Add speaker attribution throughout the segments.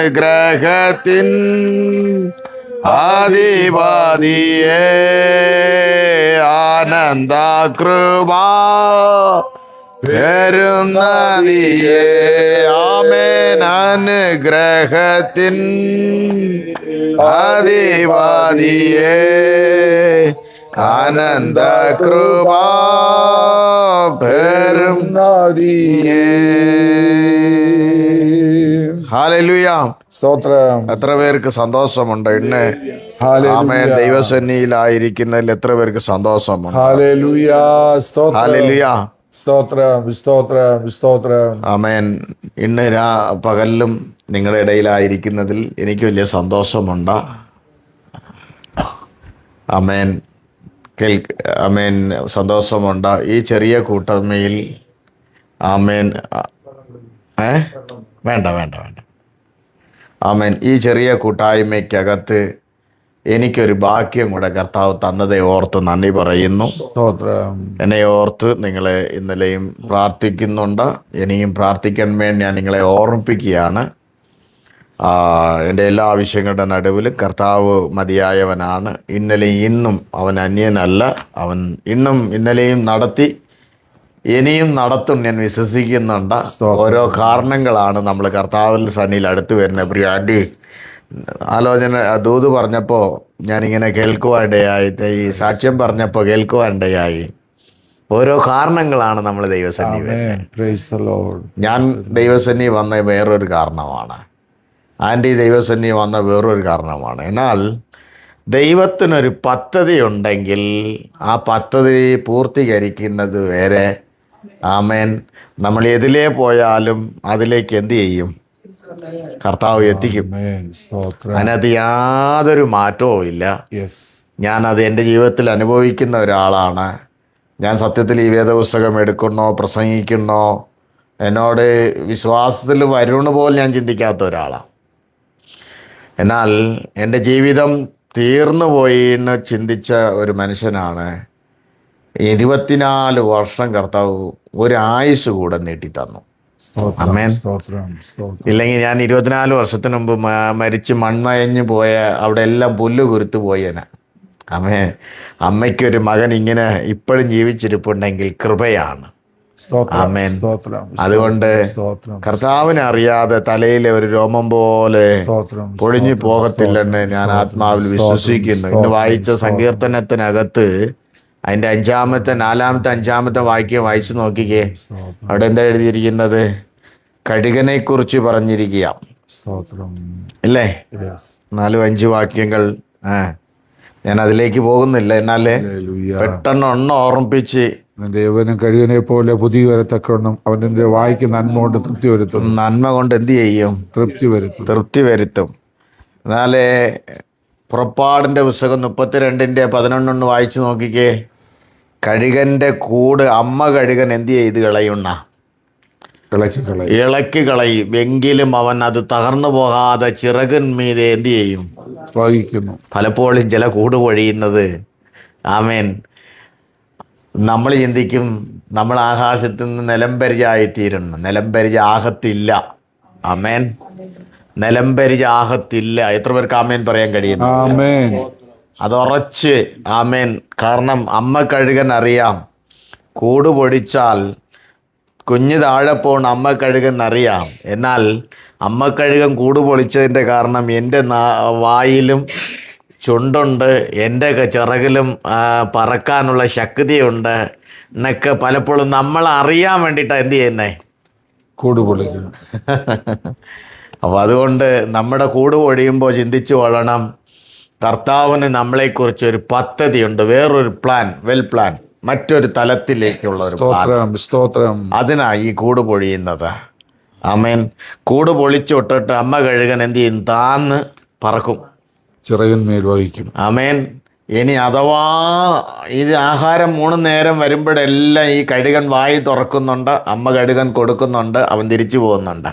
Speaker 1: അനുഗ്രഹത്തിൻ ആദിവാദിയേ ആനന്ദ കൃപ പെരുന്നതിയേ ആമേൻ അനുഗ്രഹത്തിൻ ആദിവാദിയേ ആനന്ദ കൃപ പെരുന്നതിയേ. ഹല്ലേലൂയ,
Speaker 2: സ്തോത്രം.
Speaker 1: എത്ര പേർക്ക് സന്തോഷമുണ്ട് ഇന്ന്? ആമേൻ. ദൈവസന്നിധിയിലായിരിക്കുന്നതിൽ എത്ര പേർക്ക് സന്തോഷമുണ്ട്?
Speaker 2: ഹല്ലേലൂയ, സ്തോത്രം.
Speaker 1: ഹല്ലേലൂയ,
Speaker 2: സ്തോത്രം, സ്തോത്രം, സ്തോത്രം.
Speaker 1: ആമേൻ. ഇന്ന് പകലിലും നിങ്ങളുടെ ഇടയിലായിരിക്കുന്നതിൽ എനിക്ക് വലിയ സന്തോഷമുണ്ട്. ആമേൻ. ആമേൻ, സന്തോഷമുണ്ട്. ഈ ചെറിയ കൂട്ടായ്മയിൽ ആമേൻ വേണ്ട വേണ്ട വേണ്ട ആമേൻ. ഈ ചെറിയ കൂട്ടായ്മയ്ക്കകത്ത് എനിക്കൊരു ഭാഗ്യം കൂടെ കർത്താവ് തന്നതെ ഓർത്ത് നന്ദി പറയുന്നു. എന്നെ ഓർത്ത് നിങ്ങളെ ഇന്നലെയും പ്രാർത്ഥിക്കുന്നുണ്ട്. ഇനിയും പ്രാർത്ഥിക്കാൻ വേണ്ടി ഞാൻ നിങ്ങളെ ഓർമ്മിപ്പിക്കുകയാണ്. എൻ്റെ എല്ലാ ആവശ്യങ്ങളുടെ നടുവിൽ കർത്താവ് മതിയായവനാണ്. ഇന്നലെയും ഇന്നും അവൻ അന്യനല്ല. അവൻ ഇന്നും ഇന്നലെയും നടത്തി ഇനിയും നടത്തും ഞാൻ വിശ്വസിക്കുന്നുണ്ട്. ഓരോ കാരണങ്ങളാണ് നമ്മൾ കർത്താവിൽ സന്നിധിയിൽ അടുത്ത് വരുന്നത്. പ്രിയ ആൻറ്റി ആലോചന ദൂത് പറഞ്ഞപ്പോൾ ഞാനിങ്ങനെ കേൾക്കുവാനിടയായി, ഈ സാക്ഷ്യം പറഞ്ഞപ്പോൾ കേൾക്കുവാനിടയായി. ഓരോ കാരണങ്ങളാണ് നമ്മൾ ദൈവസന്നിധി വരുന്നത്. ഞാൻ ദൈവസന്നിധി വന്ന വേറൊരു കാരണമാണ്. ആൻറ്റി ദൈവസന്നിധി വന്ന വേറൊരു കാരണമാണ്. എന്നാൽ ദൈവത്തിനൊരു പദ്ധതി ഉണ്ടെങ്കിൽ ആ പദ്ധതി പൂർത്തീകരിക്കുന്നത് വരെ ആമേൻ നമ്മൾ എതിലേ പോയാലും അതിലേക്ക് എന്ത് ചെയ്യും? കർത്താവ് എത്തിക്കും. അതിനകത്ത് യാതൊരു മാറ്റവും ഇല്ല. ഞാനത് എൻ്റെ ജീവിതത്തിൽ അനുഭവിക്കുന്ന ഒരാളാണ്. ഞാൻ സത്യത്തിൽ ഈ വേദപുസ്തകം എടുക്കണോ പ്രസംഗിക്കണോ എന്നോട് വിശ്വാസത്തിൽ വരുന്ന പോലെ ഞാൻ ചിന്തിക്കാത്ത ഒരാളാണ്. എന്നാൽ എൻ്റെ ജീവിതം തീർന്നു പോയി എന്ന് ചിന്തിച്ച ഒരു മനുഷ്യനാണ്. 24 വർഷം കർത്താവ് ഒരായുസ് കൂടെ നീട്ടിത്തന്നു. ആമേൻ. ഇല്ലെങ്കിൽ ഞാൻ 24 വർഷത്തിന് മുമ്പ് മരിച്ച് മൺമയഞ്ഞു പോയ അവിടെ എല്ലാം പുല്ല് കുരുത്തു പോയേനെ. അമ്മേ, അമ്മയ്ക്കൊരു മകൻ ഇങ്ങനെ ഇപ്പോഴും ജീവിച്ചിരിപ്പുണ്ടെങ്കിൽ കൃപയാണ്. ആമേൻ. അതുകൊണ്ട് കർത്താവിനെ അറിയാതെ തലയിലെ ഒരു രോമം പോലെ പൊഴിഞ്ഞു പോകത്തില്ലെന്ന് ഞാൻ ആത്മാവിൽ വിശ്വസിക്കുന്നു. ഇന്ന് വായിച്ച സങ്കീർത്തനത്തിനകത്ത് അതിൻ്റെ 4-5 വാക്യം വായിച്ചു നോക്കിക്കേ. അവിടെ എന്താ എഴുതിയിരിക്കുന്നത്? കഴുകനെ കുറിച്ച് പറഞ്ഞിരിക്കുക അല്ലേ? 4-5 വാക്യങ്ങൾ. ഞാൻ അതിലേക്ക് പോകുന്നില്ല. എന്നാലേ പെട്ടെന്ന് ഓർമ്മിപ്പിച്ച്
Speaker 2: ദേവനും കഴുകനെ പോലെ പുതിയ വരത്തക്കണം അവൻ്റെ വായിക്ക് നന്മ കൊണ്ട് തൃപ്തി വരുത്തും.
Speaker 1: നന്മ കൊണ്ട് എന്ത് ചെയ്യും? തൃപ്തി വരുത്തും. എന്നാലേ പുറപ്പാടിൻ്റെ പുസ്തകം 32:11 വായിച്ചു നോക്കിക്കേ. കഴുകൻ്റെ കൂട് അമ്മ കഴുകൻ എന്ത് ചെയ്ത് കളയുന്ന? ഇളക്കി കളയും. എങ്കിലും അവൻ അത് തകർന്നു പോകാതെ ചിറകിന്മീതെ എന്ത് ചെയ്യും?
Speaker 2: വഹിക്കുന്നു.
Speaker 1: പലപ്പോഴും ചില കൂട് പൊഴിയുന്നത് ആമേൻ നമ്മൾ ചിന്തിക്കും നമ്മൾ ആകാശത്ത് നിന്ന് നിലംപരിചായിത്തീരുന്നു. നിലംപരിച ആകത്തില്ല. ആമേൻ. നിലംപരിച ആകത്തില്ല. എത്ര പേർക്ക് ആമേൻ പറയാൻ കഴിയുന്നു? അതുറച്ച് ആമേൻ. കാരണം അമ്മ കഴുകൻ അറിയാം കൂട് പൊടിച്ചാൽ കുഞ്ഞ് താഴെ പോകണ അമ്മ കഴുകൻ അറിയാം. എന്നാൽ അമ്മ കഴുകൻ കൂട് പൊളിച്ചതിൻ്റെ കാരണം എൻ്റെ വായിലും ചുണ്ടുണ്ട്, എൻ്റെ ചിറകിലും പറക്കാനുള്ള ശക്തിയുണ്ട് എന്നൊക്കെ പലപ്പോഴും നമ്മൾ അറിയാൻ വേണ്ടിയിട്ടാണ് എന്ത് ചെയ്യുന്നേ?
Speaker 2: കൂട് പൊളിക്കുന്നു.
Speaker 1: അപ്പോൾ അതുകൊണ്ട് നമ്മുടെ കൂട് പൊഴിയുമ്പോൾ ചിന്തിച്ചു കൊള്ളണം, കർത്താവിന് നമ്മളെക്കുറിച്ചൊരു പദ്ധതിയുണ്ട്, വേറൊരു പ്ലാൻ, പ്ലാൻ, മറ്റൊരു തലത്തിലേക്കുള്ള ഒരു
Speaker 2: സ്തോത്രം.
Speaker 1: അതിനാണ് ഈ കൂട് പൊഴിയുന്നത്. ആമേൻ. കൂട് പൊളിച്ചൊട്ടിട്ട് അമ്മ കഴുകൻ എന്ത് ചെയ്യും? താന്ന് പറക്കും,
Speaker 2: ചിറകിന്മേൽ വഹിക്കും.
Speaker 1: ആമേൻ. ഇനി അഥവാ ഇത് ആഹാരം 3 നേരം വരുമ്പോഴെല്ലാം ഈ കഴുകൻ വായി തുറക്കുന്നുണ്ട്, അമ്മ കഴുകൻ കൊടുക്കുന്നുണ്ട്, അവൻ തിരിച്ചു പോകുന്നുണ്ട്.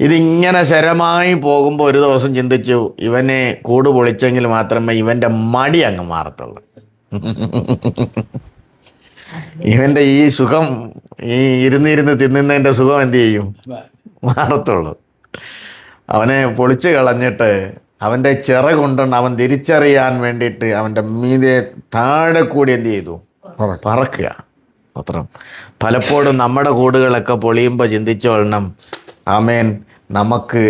Speaker 1: ഇതിങ്ങനെ ശരമായി പോകുമ്പോൾ ഒരു ദിവസം ചിന്തിച്ചു, ഇവനെ കൂട് പൊളിച്ചെങ്കിൽ മാത്രമേ ഇവൻ്റെ മടി അങ്ങ് മാറത്തുള്ളൂ. ഇവൻ്റെ ഈ സുഖം, ഈ ഇരുന്നിരുന്ന് തിന്നുന്നതിൻ്റെ സുഖം എന്ത് ചെയ്യും? മാറത്തുള്ളൂ. അവനെ പൊളിച്ചു കളഞ്ഞിട്ട് അവൻ്റെ ചിറകുണ്ടുണ്ട് അവൻ തിരിച്ചറിയാൻ വേണ്ടിയിട്ട് അവൻ്റെ മീതെ താഴെ കൂടി എന്ത് ചെയ്തു? പറക്കുക. അത്രം പലപ്പോഴും നമ്മുടെ കൂടുകളൊക്കെ പൊളിയുമ്പോൾ ചിന്തിച്ചോളണം, ആമേൻ, നമുക്ക്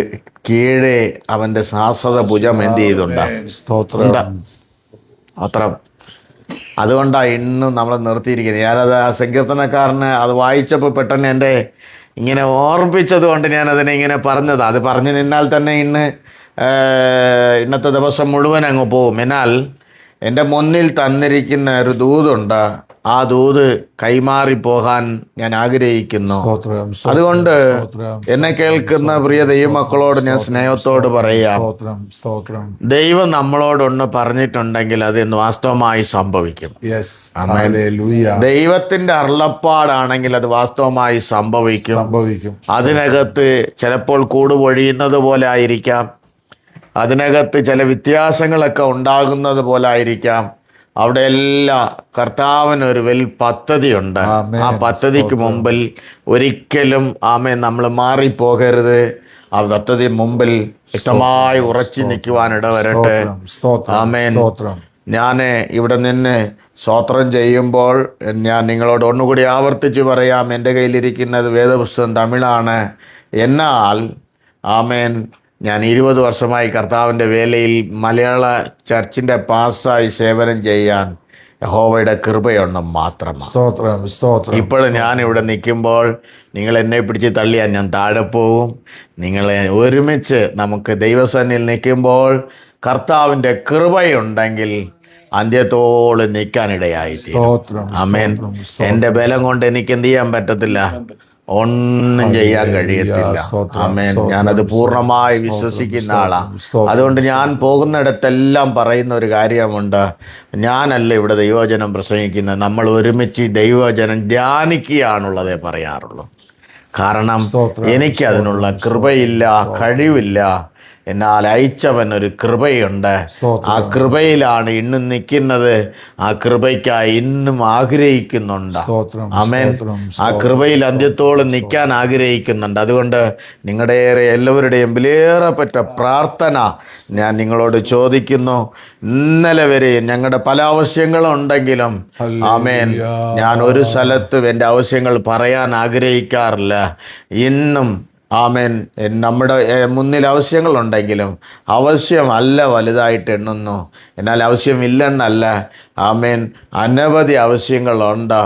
Speaker 1: കീഴെ അവൻ്റെ ശാശ്വത ഭുജം എന്ത് ചെയ്തുണ്ടാ? അത്ര അതുകൊണ്ടാണ് ഇന്നും നമ്മൾ നിർത്തിയിരിക്കുന്നത്. ഞാനത് ആ സങ്കീർത്തനക്കാരന് അത് വായിച്ചപ്പോൾ പെട്ടെന്ന് എൻ്റെ ഇങ്ങനെ ഓർമ്മിപ്പിച്ചത് കൊണ്ട് ഞാനതിനെ ഇങ്ങനെ പറഞ്ഞതാണ്. അത് പറഞ്ഞു നിന്നാൽ തന്നെ ഇന്നത്തെ ദിവസം മുഴുവൻ അങ്ങ് പോവും. എന്നാൽ എൻ്റെ മുന്നിൽ തന്നിരിക്കുന്ന ഒരു ദൂതുണ്ട്. ആ ദൂത് കൈമാറിപ്പോകാൻ ഞാൻ ആഗ്രഹിക്കുന്നു. അതുകൊണ്ട് എന്നെ കേൾക്കുന്ന പ്രിയ ദൈവമക്കളോട് ഞാൻ സ്നേഹത്തോട് പറയാം, ദൈവം നമ്മളോടൊന്ന് പറഞ്ഞിട്ടുണ്ടെങ്കിൽ അത് വാസ്തവമായി സംഭവിക്കും. ദൈവത്തിന്റെ അരുളപ്പാടാണെങ്കിൽ അത് വാസ്തവമായി സംഭവിക്കും. അതിനകത്ത് ചിലപ്പോൾ കൂട് പൊഴിയുന്നത് പോലെ ആയിരിക്കാം, അതിനകത്ത് ചില വ്യത്യാസങ്ങളൊക്കെ ഉണ്ടാകുന്നത് പോലെ ആയിരിക്കാം. അവിടെ എല്ലാം കർത്താവിനൊരു വലിയ പദ്ധതിയുണ്ട്. ആ പദ്ധതിക്ക് മുമ്പിൽ ഒരിക്കലും നമ്മൾ മാറിപ്പോകരുത്. ആ പദ്ധതി മുമ്പിൽ ഇഷ്ടമായി ഉറച്ചു നിൽക്കുവാൻ ഇടവരട്ടെ. ആമേൻ. ഞാൻ ഇവിടെ നിന്ന് സ്തോത്രം ചെയ്യുമ്പോൾ ഞാൻ നിങ്ങളോട് ഒന്നുകൂടി ആവർത്തിച്ച് പറയാം, എൻ്റെ കയ്യിലിരിക്കുന്നത് വേദപുസ്തകം തമിഴാണ്. എന്നാൽ ആമേൻ, ഞാൻ 20 വർഷമായി കർത്താവിൻ്റെ വേലയിൽ മലയാള ചർച്ചിൻ്റെ പാസ്സായി സേവനം ചെയ്യാൻ യഹോവയുടെ കൃപയൊന്ന് മാത്രമാണ്. ഇപ്പോഴും ഞാൻ ഇവിടെ നിൽക്കുമ്പോൾ നിങ്ങൾ എന്നെ പിടിച്ച് തള്ളിയാൽ ഞാൻ താഴെ പോവും. നിങ്ങളെ ഒരുമിച്ച് നമുക്ക് ദൈവസന്നിധിയിൽ നിൽക്കുമ്പോൾ കർത്താവിൻ്റെ കൃപയുണ്ടെങ്കിൽ അന്ത്യത്തോളം നിൽക്കാനിടയായിത്തീരും. ആമേൻ. എൻ്റെ ബലം കൊണ്ട് എനിക്ക് എന്ത് ചെയ്യാൻ പറ്റത്തില്ല, ഒന്നും ചെയ്യാൻ കഴിയത്തില്ല. ആമേൻ. ഞാനത് പൂർണ്ണമായി വിശ്വസിക്കുന്ന ആളാണ്. അതുകൊണ്ട് ഞാൻ പോകുന്നിടത്തെല്ലാം പറയുന്ന ഒരു കാര്യമുണ്ട്, ഞാനല്ല ഇവിടെ ദൈവവചനം പ്രസംഗിക്കുന്നത്, നമ്മൾ ഒരുമിച്ച് ദൈവവചനം ധ്യാനിക്കുകയാണുള്ളതേ പറയാറുള്ളൂ. കാരണം എനിക്ക് അതിനുള്ള കൃപയില്ല, കഴിവില്ല. എന്നാൽ അയച്ചവൻ ഒരു കൃപയുണ്ട്. ആ കൃപയിലാണ് ഇന്നും നിൽക്കുന്നത്. ആ കൃപയ്ക്കായി ഇന്നും ആഗ്രഹിക്കുന്നുണ്ട്. ആമേൻ. ആ കൃപയിൽ അന്ത്യത്തോളം നിൽക്കാൻ ആഗ്രഹിക്കുന്നുണ്ട്. അതുകൊണ്ട് നിങ്ങളുടെ എല്ലാവരുടെയും വിലയേറപ്പെട്ട പ്രാർത്ഥന ഞാൻ നിങ്ങളോട് ചോദിക്കുന്നു. ഇന്നലെ വരെ ഞങ്ങളുടെ പല ആവശ്യങ്ങളും ഉണ്ടെങ്കിലും ആമേൻ, ഞാൻ ഒരു സ്ഥലത്തും എൻ്റെ ആവശ്യങ്ങൾ പറയാൻ ആഗ്രഹിക്കാറില്ല. ഇന്നും ആമേൻ, നമ്മുടെ മുന്നിൽ ആവശ്യങ്ങളുണ്ടെങ്കിലും ആവശ്യമല്ല വലുതായിട്ട് എണ്ണുന്നു. എന്നാൽ ആവശ്യമില്ലെന്നല്ല, ആമേൻ, അനവധി ആവശ്യങ്ങളുണ്ട്.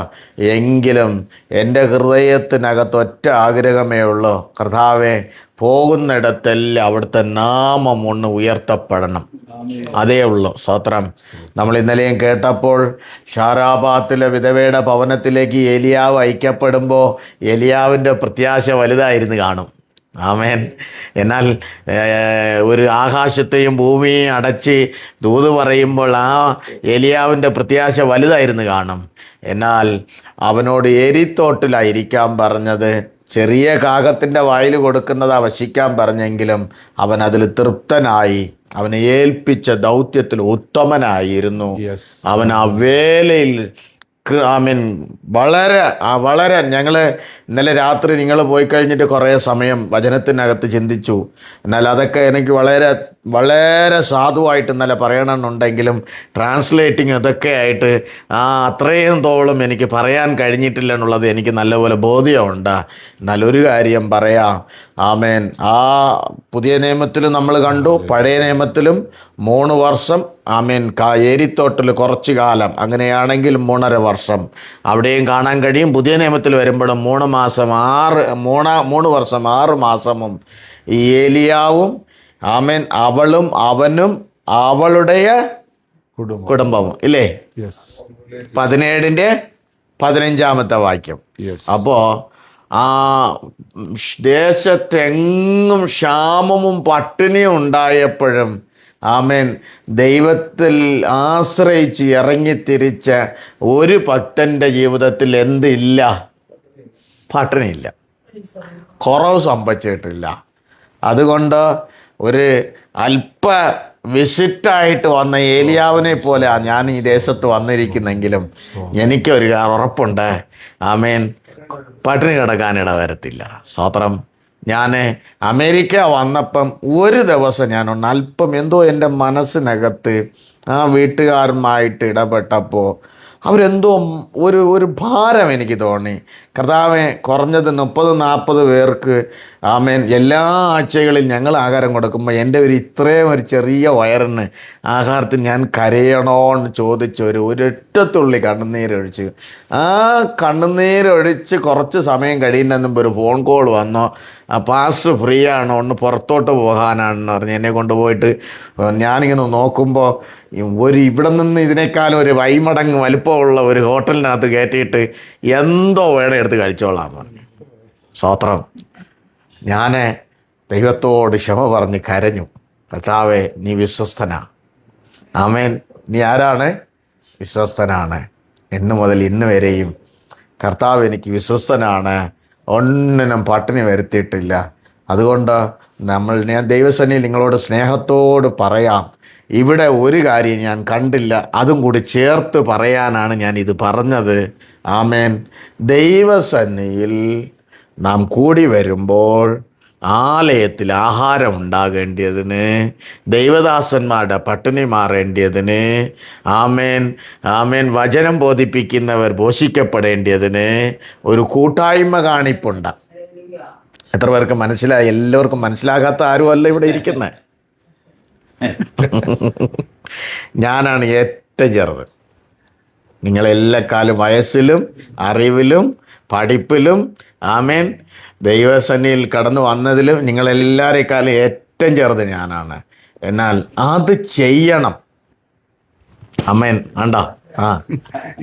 Speaker 1: എങ്കിലും എൻ്റെ ഹൃദയത്തിനകത്ത് ഒറ്റ ആഗ്രഹമേ ഉള്ളൂ, കർത്താവേ, പോകുന്നിടത്തെല്ലാം അവിടുത്തെ നാമം ഒന്ന് ഉയർത്തപ്പെടണം. അതേ ഉള്ളൂ. സ്തോത്രം. നമ്മൾ ഇന്നലെയും കേട്ടപ്പോൾ ഷാരാബാത്തിലെ വിധവയുടെ ഭവനത്തിലേക്ക് ഏലിയാവ് അയക്കപ്പെടുമ്പോൾ ഏലിയാവിൻ്റെ പ്രത്യാശ വലുതായിരുന്നു കാണും. ആമേൻ. എന്നാൽ ഒരു ആകാശത്തെയും ഭൂമിയെയും അടച്ച് ദൂത് പറയുമ്പോൾ ആ ഏലിയാവിൻ്റെ പ്രത്യാശ വലുതായിരുന്നു കാണും. എന്നാൽ അവനോട് എരിത്തോട്ടിലായിരിക്കാൻ പറഞ്ഞത്, ചെറിയ കാകത്തിൻ്റെ വായിൽ കൊടുക്കുന്നത് വശിക്കാൻ പറഞ്ഞെങ്കിലും അവൻ അതിൽ തൃപ്തനായി. അവനെ ഏൽപ്പിച്ച ദൗത്യത്തിൽ ഉത്തമനായിരുന്നു. അവൻ ആ വേലയിൽ ആമീൻ വളരെ ഞങ്ങൾ ഇന്നലെ രാത്രി നിങ്ങൾ പോയി കഴിഞ്ഞിട്ട് കുറേ സമയം വചനത്തിനകത്ത് ചിന്തിച്ചു. എന്നാൽ അതൊക്കെ എനിക്ക് വളരെ സാധുവായിട്ട് ഇന്നലെ പറയണമെന്നുണ്ടെങ്കിലും ട്രാൻസ്ലേറ്റിങ് ഇതൊക്കെ ആയിട്ട് അത്രയും തോളം എനിക്ക് പറയാൻ കഴിഞ്ഞിട്ടില്ല എന്നുള്ളത് എനിക്ക് നല്ലപോലെ ബോധ്യമുണ്ട്. എന്നാൽ ഒരു കാര്യം പറയാം, ആമേൻ, ആ പുതിയ നിയമത്തിലും നമ്മൾ കണ്ടു, പഴയ നിയമത്തിലും 3 വർഷം, ആമേൻ, ഏരിത്തോട്ടിൽ കുറച്ച് കാലം, അങ്ങനെയാണെങ്കിൽ 3.5 വർഷം അവിടെയും കാണാൻ കഴിയും. പുതിയ നിയമത്തിൽ വരുമ്പോഴും 3 വർഷം 6 മാസവും ഈ ഏലിയാവും, ആമേൻ, അവളും അവനും അവളുടെ കുടുംബവും, ഇല്ലേ? 17-15 വാക്യം. അപ്പോൾ ആ ദേശത്തെങ്ങും ക്ഷാമവും പട്ടിണിയും ഉണ്ടായപ്പോഴും, ആമേൻ, ദൈവത്തിൽ ആശ്രയിച്ച് ഇറങ്ങിത്തിരിച്ച ഒരു ഭക്തൻ്റെ ജീവിതത്തിൽ എന്തില്ല? പട്ടിണിയില്ല, കുറവ് സംഭവിച്ചിട്ടില്ല. അതുകൊണ്ട് ഒരു അല്പ വിസിറ്റായിട്ട് വന്ന ഏലിയാവിനെ പോലെ ഞാൻ ഈ ദേശത്ത് വന്നിരിക്കുന്നെങ്കിലും എനിക്കൊരു ഉറപ്പുണ്ട്, ആമേൻ, പട്ടിണി കിടക്കാനിട വരത്തില്ല. സ്തോത്രം. ഞാൻ അമേരിക്ക വന്നപ്പം ഒരു ദിവസം ഞാനൊന്ന് അല്പം എന്തോ എൻ്റെ മനസ്സിനകത്ത് ആ വീട്ടുകാരുമായിട്ട് ഇടപെട്ടപ്പോൾ അവരെന്തോ ഒരു ഭാരം എനിക്ക് തോന്നി. കർത്താവെ, കുറഞ്ഞത് 30-40 പേർക്ക് ആമേൻ എല്ലാ ആഴ്ചകളിൽ ഞങ്ങൾ ആഹാരം കൊടുക്കുമ്പോൾ എൻ്റെ ഇത്രയും ഒരു ചെറിയ വയറിന് ആഹാരത്തിന് ഞാൻ കരയണോന്ന് ചോദിച്ച് ഒരൊറ്റത്തുള്ളി കണ്ണുനീരൊഴിച്ച്, ആ കണ്ണുനീരൊഴിച്ച് കുറച്ച് സമയം കഴിയുന്നതിന് മുമ്പ് ഒരു ഫോൺ കോൾ വന്നോ, പാസ്റ്റർ ഫ്രീ ആണോ, ഒന്ന് പുറത്തോട്ട് പോകാനാണെന്ന് പറഞ്ഞ് എന്നെ കൊണ്ടുപോയിട്ട് ഞാനിങ്ങനെ നോക്കുമ്പോൾ ഇവിടെ നിന്ന് ഇതിനേക്കാളും ഒരു വൈമടങ്ങ് വലിപ്പമുള്ള ഒരു ഹോട്ടലിനകത്ത് കയറ്റിയിട്ട് എന്തോ വേണം എടുത്ത് കഴിച്ചോളാം പറഞ്ഞു. സ്തോത്രം. ഞാൻ ദൈവത്തോട് ക്ഷമ പറഞ്ഞ് കരഞ്ഞു. കർത്താവേ, നീ വിശ്വസ്തനാ. ആമേൻ. നീ ആരാണ്? വിശ്വസ്തനാണ്. ഇന്ന് മുതൽ ഇന്ന് വരെയും കർത്താവ് എനിക്ക് വിശ്വസ്തനാണ്. ഒന്നിനും പട്ടിണി വരുത്തിയിട്ടില്ല. അതുകൊണ്ട് ഞാൻ ദൈവസന്നിധിയിൽ നിങ്ങളോട് സ്നേഹത്തോട് പറയാം, ഇവിടെ ഒരു കാര്യം ഞാൻ കണ്ടില്ല, അതും കൂടി ചേർത്ത് പറയാനാണ് ഞാൻ ഇത് പറഞ്ഞത്. ആമേൻ. ദൈവസന്നിധിയിൽ നാം കൂടി വരുമ്പോൾ ആലയത്തിൽ ആഹാരം ഉണ്ടാകേണ്ടതിന്, ദൈവദാസന്മാരുടെ പട്ടിണി മാറേണ്ടതിന്, ആമേൻ ആമേൻ വചനം ബോധിപ്പിക്കുന്നവർ പോഷിക്കപ്പെടേണ്ടതിന് ഒരു കൂട്ടായ്മ കാണിപ്പുണ്ട്. എത്ര പേർക്ക് മനസ്സിലായി? എല്ലാവർക്കും മനസ്സിലാകാത്ത ആരുമല്ല ഇവിടെ ഇരിക്കുന്നത്. ഞാനാണ് ഏറ്റവും ചെറുത്. നിങ്ങളെല്ലാ കാലം വയസ്സിലും അറിവിലും പഠിപ്പിലും ആമേൻ ദൈവസന്നിധിയിൽ കടന്നു വന്നതിലും നിങ്ങളെല്ലാവരെക്കാളും ഏറ്റവും ചെറുത് ഞാനാണ്. എന്നാൽ അത് ചെയ്യണം. ആമേൻ. ആണ്ടോ?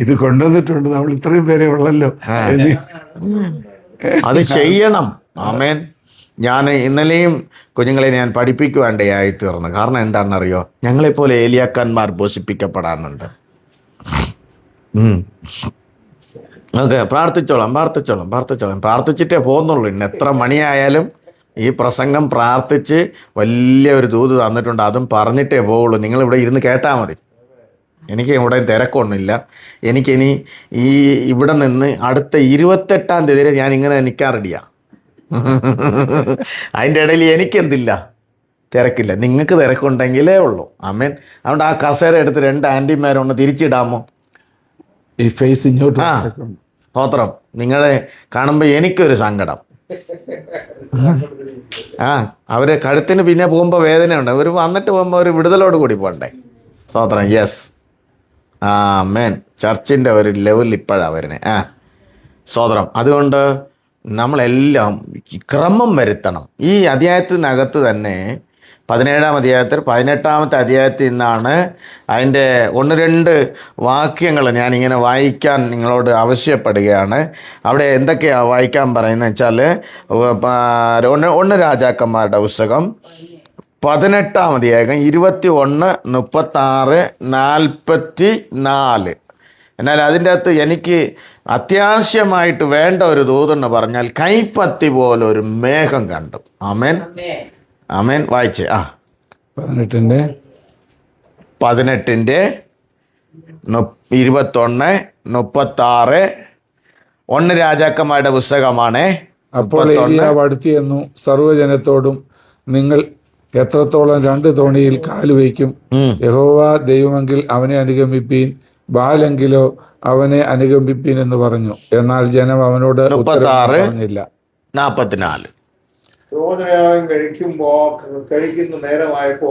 Speaker 2: ഇത് കൊണ്ടുവന്നിട്ടുണ്ട്, നമ്മൾ ഇത്രയും പേരെ ഉള്ളല്ലോ.
Speaker 1: അത് ചെയ്യണം. ആമേൻ. ഞാൻ ഇന്നലെയും കുഞ്ഞുങ്ങളെ ഞാൻ പഠിപ്പിക്കുവാണ്ടയായി തീർന്നു. കാരണം എന്താണെന്നറിയോ? ഞങ്ങളെപ്പോലെ ഏലിയാക്കന്മാർ പോഷിപ്പിക്കപ്പെടാനുണ്ട്. ഓക്കെ, പ്രാർത്ഥിച്ചിട്ടേ പോകുന്നുള്ളൂ. ഇന്ന് എത്ര മണിയായാലും ഈ പ്രസംഗം പ്രാർത്ഥിച്ച് വലിയ ഒരു ദൂത് തന്നിട്ടുണ്ട്, അതും പറഞ്ഞിട്ടേ പോവുള്ളൂ. നിങ്ങളിവിടെ ഇരുന്ന് കേട്ടാൽ മതി. എനിക്ക് ഇവിടെ തിരക്കൊന്നുമില്ല. എനിക്കിനി ഇവിടെ നിന്ന് അടുത്ത 28-ാം തീയതി വരെ ഞാനിങ്ങനെ നിൽക്കാൻ റെഡിയാണ്. അതിൻ്റെ ഇടയിൽ എനിക്കെന്തില്ല, തിരക്കില്ല. നിങ്ങൾക്ക് തിരക്കുണ്ടെങ്കിലേ ഉള്ളൂ. ആമേൻ. അതുകൊണ്ട് ആ കസേര എടുത്ത് 2 ആൻറ്റിമാരൊന്ന് തിരിച്ചിടാമോ?
Speaker 2: ഈ ഫേസ് ഇങ്ങോട്ട്.
Speaker 1: സ്തോത്രം. നിങ്ങളെ കാണുമ്പോൾ എനിക്കൊരു സങ്കടം. അവര് കഴുത്തിന് പിന്നെ പോകുമ്പോൾ വേദനയുണ്ട്. അവർ വന്നിട്ട് പോകുമ്പോൾ ഒരു വിടുതലോട് കൂടി പോകണ്ടേ? സ്തോത്രം. യെസ്. ആമേൻ. ചർച്ചിൻ്റെ ഒരു ലെവൽ ഇപ്പോഴാണ് വരുന്നത്. സ്തോത്രം. അതുകൊണ്ട് നമ്മളെല്ലാം ക്രമം വരുത്തണം. ഈ അധ്യായത്തിനകത്ത് തന്നെ 17-ാം അധ്യായത്തിൽ 18-ാമത്തെ അധ്യായത്തിൽ നിന്നാണ് അതിൻ്റെ 1-2 വാക്യങ്ങൾ ഞാനിങ്ങനെ വായിക്കാൻ നിങ്ങളോട് ആവശ്യപ്പെടുകയാണ്. അവിടെ എന്തൊക്കെയാണ് വായിക്കാൻ പറയുന്നത് വെച്ചാൽ, 1 രാജാക്കന്മാരുടെ പുസ്തകം 18-ാം അധ്യായം 21, 36, 44. എന്നാൽ അതിൻ്റെ അകത്ത് എനിക്ക് അത്യാവശ്യമായിട്ട് വേണ്ട ഒരു ദൂതെന്ന് പറഞ്ഞാൽ കൈപ്പത്തി പോലെ ഒരു മേഘം കണ്ടു. ആമേൻ. ആമേൻ. വായിച്ചേ.
Speaker 2: 18-ന്റെ
Speaker 1: 21, 36. 1 രാജാക്കന്മാരുടെ പുസ്തകമാണ്.
Speaker 2: അപ്പോൾ ഏലിയാവ് അടുത്തുചെന്നു സർവ്വജനത്തോടും, നിങ്ങൾ എത്രത്തോളം 2 തോണിയിൽ കാലുവയ്ക്കും? യഹോവ ദൈവമെങ്കിൽ അവനെ അനുഗമിപ്പീൻ, ബാലെങ്കിലോ അവനെ അനുഗമിപ്പീൻ എന്ന് പറഞ്ഞു. എന്നാൽ ജനം അവനോട് പറഞ്ഞില്ല. 44.
Speaker 3: യാഗം കഴിക്കുന്ന നേരമായപ്പോ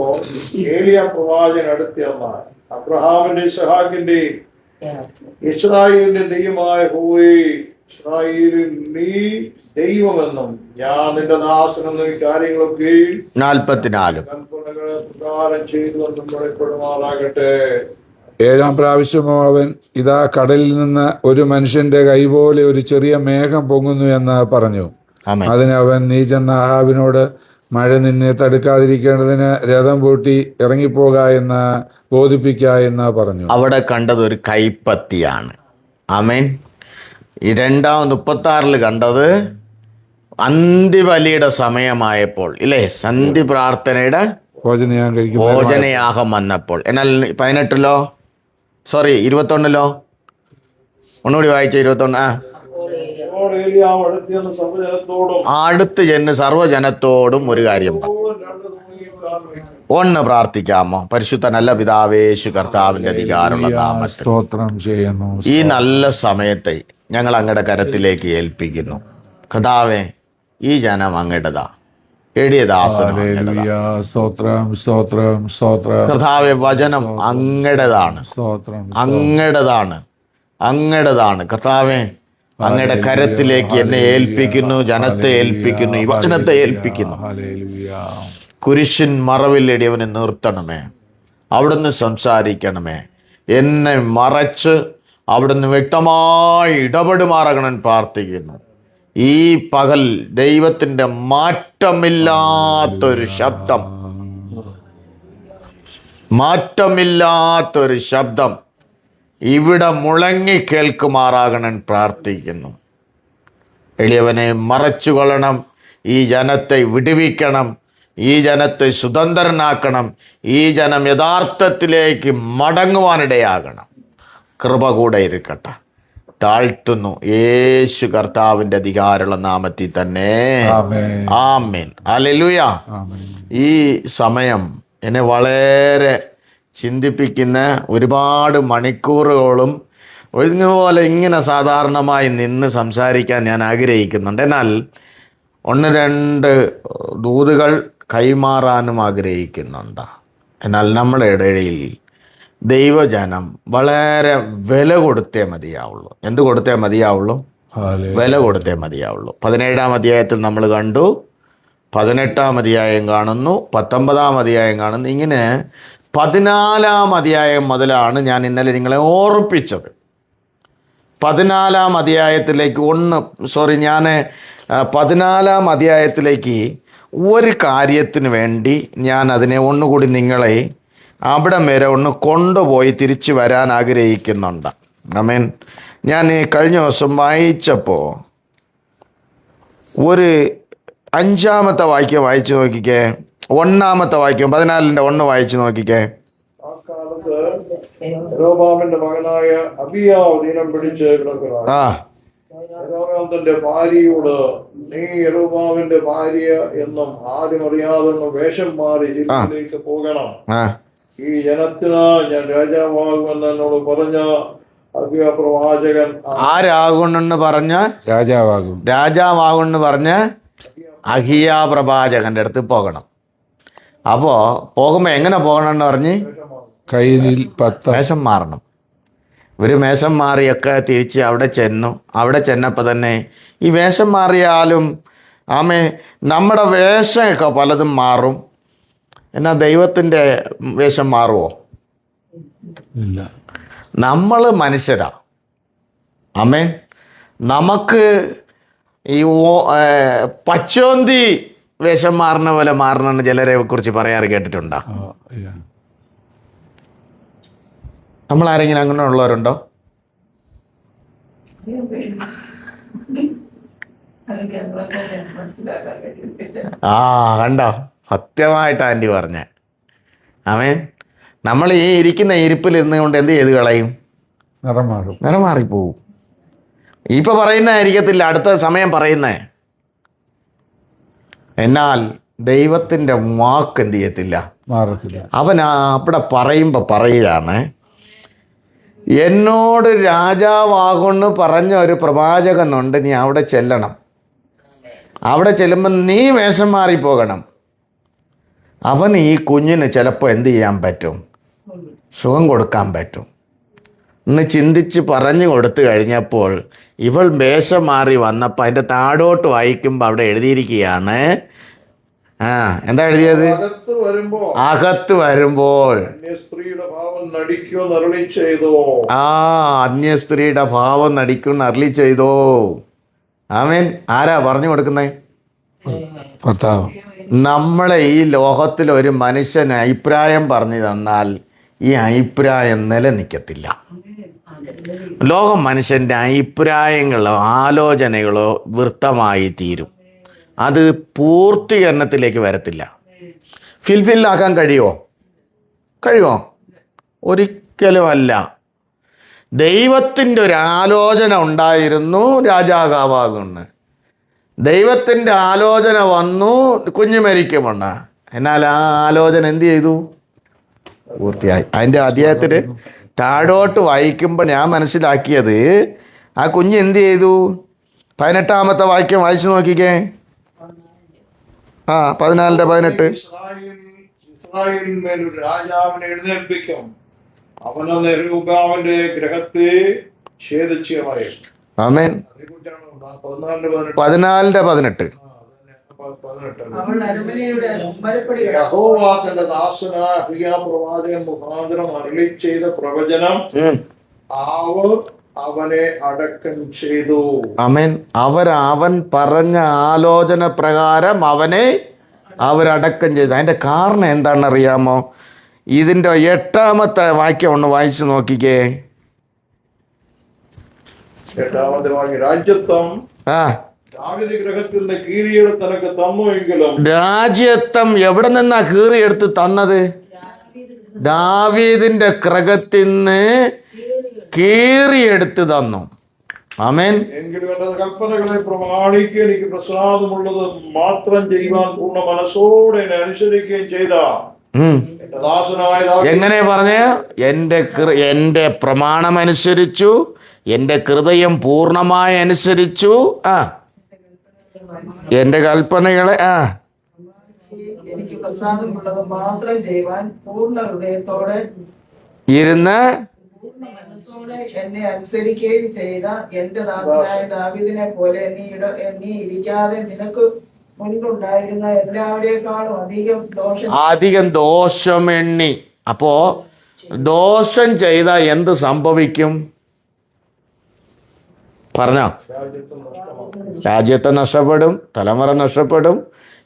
Speaker 3: ഏലിയ പ്രവാചകൻ അടുത്തിറന്നാൽ, അബ്രഹാമിന്റെ ഇസ്ഹാക്കിന്റെയും ഇസ്രായേലിന്റെ ദൈവമായ യഹോവേ, ഇസ്രായേലിൽ നീ ദൈവമെന്നും ഞാൻ നിന്റെ ദാസനെന്ന കാര്യങ്ങളൊക്കെ
Speaker 1: 44
Speaker 3: കൽപ്പനകളെ പ്രകാരം ചെയ്തുവെന്നും വെളിപ്പെടുമാറാകട്ടെ.
Speaker 2: 7-ാം പ്രാവശ്യമോ അവൻ, ഇതാ കടലിൽ നിന്ന് ഒരു മനുഷ്യന്റെ കൈ പോലെ ഒരു ചെറിയ മേഘം പൊങ്ങുന്നു എന്ന് പറഞ്ഞു. അതിന് അവൻ, നീ ചെന്ന ആഹാബിനോട് മഴ നിന്നെ തടുക്കാതിരിക്കേണ്ടതിന് രഥം പൂട്ടി ഇറങ്ങിപ്പോക എന്ന് ബോധിപ്പിക്ക എന്ന് പറഞ്ഞു.
Speaker 1: അവിടെ കണ്ടത് ഒരു കൈപ്പത്തിയാണ്. ആമേൻ. ഈ 36 കണ്ടത് അന്തിബലിയുടെ സമയമായപ്പോൾ, ഇല്ലേ? സന്ധി പ്രാർത്ഥനയുടെ ഭോജനയാഗം വന്നപ്പോൾ. എന്നാൽ 18-ലോ 21-ലോ ഒന്നുകൂടി വായിച്ച 21.
Speaker 3: ഏലിയാവ് അടുത്തെന്ന് സർവ്വജനത്തോടും
Speaker 1: അടുത്ത് ചെന്ന് സർവ്വജനത്തോടും ഒരു കാര്യം പറഞ്ഞു.
Speaker 3: രണ്ട് തൂണിയും കാണുകയും
Speaker 1: ഒന്ന് പ്രാർത്ഥിക്കാമോ? പരിശുദ്ധ നല്ല പിതാവേശു കർത്താവിന്റെ അധികാരമുള്ള നാമത്തിൽ
Speaker 2: സ്തോത്രം ചെയ്യുന്നു.
Speaker 1: ഈ നല്ല സമയത്തെ ഞങ്ങൾ അങ്ങയുടെ കരത്തിലേക്ക് ഏൽപ്പിക്കുന്നു. കർത്താവേ, ഈ ജനം അങ്ങയുടേതാ, എളിയ ദാസനും അങ്ങയുടേതാ.
Speaker 2: സ്തോത്രം സ്തോത്രം സ്തോത്രം.
Speaker 1: കർത്താവേ, വചനം അങ്ങയുടേതാണ്,
Speaker 2: സ്തോത്രം
Speaker 1: അങ്ങയുടേതാണ്, അങ്ങയുടേതാണ്. കർത്താവേ, അങ്ങയുടെ കരത്തിലേക്ക് എന്നെ ഏൽപ്പിക്കുന്നു, ജനത്തെ ഏൽപ്പിക്കുന്നു, ഈ വചനത്തെ ഏൽപ്പിക്കുന്നു. കുരിശിൻ മറവിൽ എടിയവനെ നിർത്തണമേ, അവിടുന്ന് സംസാരിക്കണമേ, എന്നെ മറച്ച് അവിടുന്ന് വ്യക്തമായി ഇടപെടുമാറാകണം പ്രാർത്ഥിക്കുന്നു. ഈ പകൽ ദൈവത്തിൻ്റെ മാറ്റമില്ലാത്തൊരു ശബ്ദം, മാറ്റമില്ലാത്തൊരു ശബ്ദം ഇവിടെ മുഴങ്ങി കേൾക്കുമാറാകണം പ്രാർത്ഥിക്കുന്നു. എളിയവനെ മറച്ചുകൊള്ളണം, ഈ ജനത്തെ വിടുവിക്കണം, ഈ ജനത്തെ സ്വതന്ത്രനാക്കണം, ഈ ജനം യഥാർത്ഥത്തിലേക്ക് മടങ്ങുവാനിടയാകണം. കൃപ കൂടെ ഇരിക്കട്ടെ. താഴ്ത്തുന്നു യേശു കർത്താവിൻ്റെ അധികാരമുള്ള നാമത്തിൽ തന്നെ. ആമേൻ. ഹല്ലേലൂയ. ഈ സമയം എന്നെ വളരെ ചിന്തിപ്പിക്കുന്ന ഒരുപാട് മണിക്കൂറുകളും ഒഴിഞ്ഞുപോലെ ഇങ്ങനെ സാധാരണമായി നിന്ന് സംസാരിക്കാൻ ഞാൻ ആഗ്രഹിക്കുന്നുണ്ട്. എന്നാൽ ഒന്ന് രണ്ട് ദൂതുകൾ കൈമാറാനും ആഗ്രഹിക്കുന്നുണ്ട്. എന്നാൽ നമ്മുടെ ഇടയിൽ ദൈവജനം വളരെ വില കൊടുത്തേ മതിയാവുള്ളൂ. എന്ത് കൊടുത്തേ മതിയാവുള്ളൂ? വില കൊടുത്തേ മതിയാവുള്ളൂ. 17-ാം അധ്യായത്തിൽ നമ്മൾ കണ്ടു, 18-ാം അധ്യായം കാണുന്നു, 19-ാം അധ്യായം കാണുന്നു. ഇങ്ങനെ 14-ാം അധ്യായം മുതലാണ് ഞാൻ ഇന്നലെ നിങ്ങളെ ഓർപ്പിച്ചത്. 14-ാം അധ്യായത്തിലേക്ക് 14-ാം അധ്യായത്തിലേക്ക് ഒരു കാര്യത്തിന് വേണ്ടി ഞാൻ അതിനെ ഒന്നുകൂടി നിങ്ങളെ അവിടെ വരെ ഒന്ന് കൊണ്ടുപോയി തിരിച്ചു വരാൻ ആഗ്രഹിക്കുന്നുണ്ട്. ആമേൻ. ഞാൻ കഴിഞ്ഞ ദിവസം വായിച്ചപ്പോൾ ഒരു 5-ാമത്തെ വാക്യം വായിച്ചു നോക്കിക്കേ. 1-ാമത്തെ വാക്യം 14-1 വായിച്ചു നോക്കിക്കേ.
Speaker 3: ആ കാലത്ത് യെരോബാമിന്റെ മകനായ അബിയാവ് ദീനം പിടിച്ച് കിടക്കുകയാണ്. യെരോബാം തന്റെ ഭാര്യയോട്, നീ യെരോബാമിന്റെ ഭാര്യ എന്നും ആരും അറിയാതെന്നും വേഷം മാറി ജില്ലയിലേക്ക് പോകണം, ഈ ജനത്തിന് ഞാൻ രാജാവാകുമെന്ന് എന്നോട് പറഞ്ഞ അബിയ പ്രവാചകൻ.
Speaker 1: ആരാകുമെന്ന് പറഞ്ഞ? രാജാവാകുമെന്ന് പറഞ്ഞ് അഹിയ പ്രവാചകന്റെ അടുത്ത് പോകണം. അപ്പോൾ പോകുമ്പോൾ എങ്ങനെ പോകണം എന്ന് പറഞ്ഞ്
Speaker 2: കയ്യിൽ 10
Speaker 1: വേഷം മാറണം. ഇവർ വേഷം മാറിയൊക്കെ തിരിച്ച് അവിടെ ചെന്നു. അവിടെ ചെന്നപ്പോൾ തന്നെ ഈ വേഷം മാറിയാലും നമ്മുടെ വേഷമൊക്കെ പലതും മാറും. എന്നാൽ ദൈവത്തിൻ്റെ വേഷം മാറുമോ?
Speaker 2: ഇല്ല.
Speaker 1: നമ്മൾ മനുഷ്യരാ. നമുക്ക് ഈ പച്ചോന്തി വേഷം മാറുന്ന പോലെ മാറണമെന്ന് ചിലരെ കുറിച്ച് പറയാറ് കേട്ടിട്ടുണ്ടോ? നമ്മളാരെങ്കിലും അങ്ങനെ ഉള്ളവരുണ്ടോ? കണ്ടോ? സത്യമായിട്ട് ആൻറ്റി പറഞ്ഞ നമ്മൾ ഈ ഇരിക്കുന്ന ഇരിപ്പിൽ ഇരുന്ന് കൊണ്ട് എന്ത് ചെയ്ത് കളയും? നിറം മാറിപ്പോവും. ഇപ്പൊ പറയുന്നതായിരിക്കത്തില്ല, അടുത്ത സമയം പറയുന്നേ. എന്നാൽ ദൈവത്തിൻ്റെ വാക്ക് എന്ത് ചെയ്യത്തില്ല, മാറത്തില്ല. അവൻ അവിടെ പറയുമ്പോൾ പറയുകയാണ്, എന്നോട് രാജാവാകുമെന്ന് പറഞ്ഞ ഒരു പ്രവാചകനുണ്ട്, നീ അവിടെ ചെല്ലണം. അവിടെ ചെല്ലുമ്പോൾ നീ വേഷം മാറിപ്പോകണം. അവന് ഈ കുഞ്ഞിന് ചിലപ്പോൾ എന്ത് ചെയ്യാൻ പറ്റും? സുഖം കൊടുക്കാൻ പറ്റും എന്ന് ചിന്തിച്ച് പറഞ്ഞു കൊടുത്തു കഴിഞ്ഞപ്പോൾ ഇവൾ വേഷം മാറി വന്നപ്പോൾ അതിൻ്റെ താഴോട്ട് വായിക്കുമ്പോൾ അവിടെ എഴുതിയിരിക്കുകയാണ്. എന്താ എഴുതിയത്? അകത്ത് വരുമ്പോൾ
Speaker 3: അന്യസ്ത്രീയുടെ ഭാവം നടിക്കുമെന്ന് അരുളി ചെയ്തോ.
Speaker 1: അന്യസ്ത്രീയുടെ ഭാവം നടിക്കുമെന്ന് അരുളി ചെയ്തോ. ആമേൻ. ആരാ പറഞ്ഞു കൊടുക്കുന്നേ?
Speaker 2: ഭർത്താവ്.
Speaker 1: നമ്മളെ ഈ ലോകത്തിൽ ഒരു മനുഷ്യൻ അഭിപ്രായം പറഞ്ഞു തന്നാൽ ഈ അഭിപ്രായം നിലനിൽക്കത്തില്ല. ലോകം മനുഷ്യൻ്റെ അഭിപ്രായങ്ങളോ ആലോചനകളോ വൃത്തമായി തീരും. അത് പൂർത്തീകരണത്തിലേക്ക് വരത്തില്ല. ഫിൽഫില്ലാക്കാൻ കഴിയുമോ? ഒരിക്കലും അല്ല. ദൈവത്തിൻ്റെ ഒരു ആലോചന ഉണ്ടായിരുന്നു രാജാകാവാകുന്നു. ദൈവത്തിൻ്റെ ആലോചന വന്നു കുഞ്ഞ് മരിക്കുമെന്ന്. എന്നാൽ ആ ആലോചന എന്ത് ചെയ്തു? പൂർത്തിയായി. അതിൻ്റെ അധ്യായത്തിൽ താഴോട്ട് വായിക്കുമ്പോൾ ഞാൻ മനസ്സിലാക്കിയത്, ആ കുഞ്ഞ് എന്ത് ചെയ്തു? 18-ാമത്തെ വാക്യം വായിച്ചു നോക്കിക്കേ. 14:18.
Speaker 3: ഇസ്രായേലിന്മേൽ ഒരു രാജാവിനെ എഴുന്നേൽപ്പിക്കും, അവനെ നെഹ്റൂഗാവിന്റെ ഗ്രഹത്തെ ഛേദിച്ച് കളയും.
Speaker 1: ആമേൻ. 14:18.
Speaker 3: യഹോവ തന്റെ ദാസനായ അഹിയാ പ്രവാചകൻ മുഖാന്തരം അരുളി ചെയ്ത പ്രവചനം അവനെ അടക്കം ചെയ്തു.
Speaker 1: ആമേൻ. അവൻ പറഞ്ഞ ആലോചന പ്രകാരം അവനെ അവരടക്കം ചെയ്തു. അതിന്റെ കാരണം എന്താണെന്ന് അറിയാമോ? ഇതിന്റെ 8-ാമത്തെ വാക്യം ഒന്ന് വായിച്ചു നോക്കിക്കേ.
Speaker 3: 8-ാമത്തെ വാക്യം, രാജ്യത്വം ദാവീദ് ഗ്രഹത്തിൽ നിന്ന് കീറിയെടുത്ത് തനക്ക് തന്നു എങ്കിലും.
Speaker 1: രാജ്യത്വം എവിടെ നിന്നാ കീറിയെടുത്ത് തന്നത്? ദാവീദിന്റെ ഗ്രഹത്തിൽ നിന്ന് കീറിയെടുത്ത് തന്നു. ആമേൻ.
Speaker 3: എങ്കിലും എന്റെ കൽപ്പനകളെ പ്രമാണിക്കുക, എനിക്ക് പ്രസാദമുള്ളത് മാത്രം ചെയ്യുവാൻ പൂർണ്ണ മനസ്സോടെ എന്നെ അനുസരിക്കുകയും ചെയ്ത എന്റെ ദാസനായ
Speaker 1: എങ്ങനെ പറഞ്ഞ? എന്റെ പ്രമാണമനുസരിച്ചു, എന്റെ ഹൃദയം പൂർണ്ണമായി അനുസരിച്ചു, എന്റെ കൽപ്പനകളെ
Speaker 4: എനിക്ക് പ്രസാദമുള്ളത് മാത്രം ചെയ്യുവാൻ പൂർണ്ണ ഹൃദയത്തോടെ
Speaker 1: ഇരുന്ന്
Speaker 4: മനസ്സോടെ എന്നെ അനുസരിക്കുകയും ചെയ്ത എന്റെ ദാസനായ ദാവീദിനെ പോലെ നീ ഇരിക്കാതെ നിനക്ക് മുൻപുണ്ടായിരുന്ന എല്ലാവരെക്കാളും അധികം
Speaker 1: ദോഷം എണ്ണി. അപ്പോ ദോഷം ചെയ്ത എന്ത് സംഭവിക്കും? പറഞ്ഞോ? രാജ്യത്തെ നഷ്ടപ്പെടും, തലമുറ നഷ്ടപ്പെടും.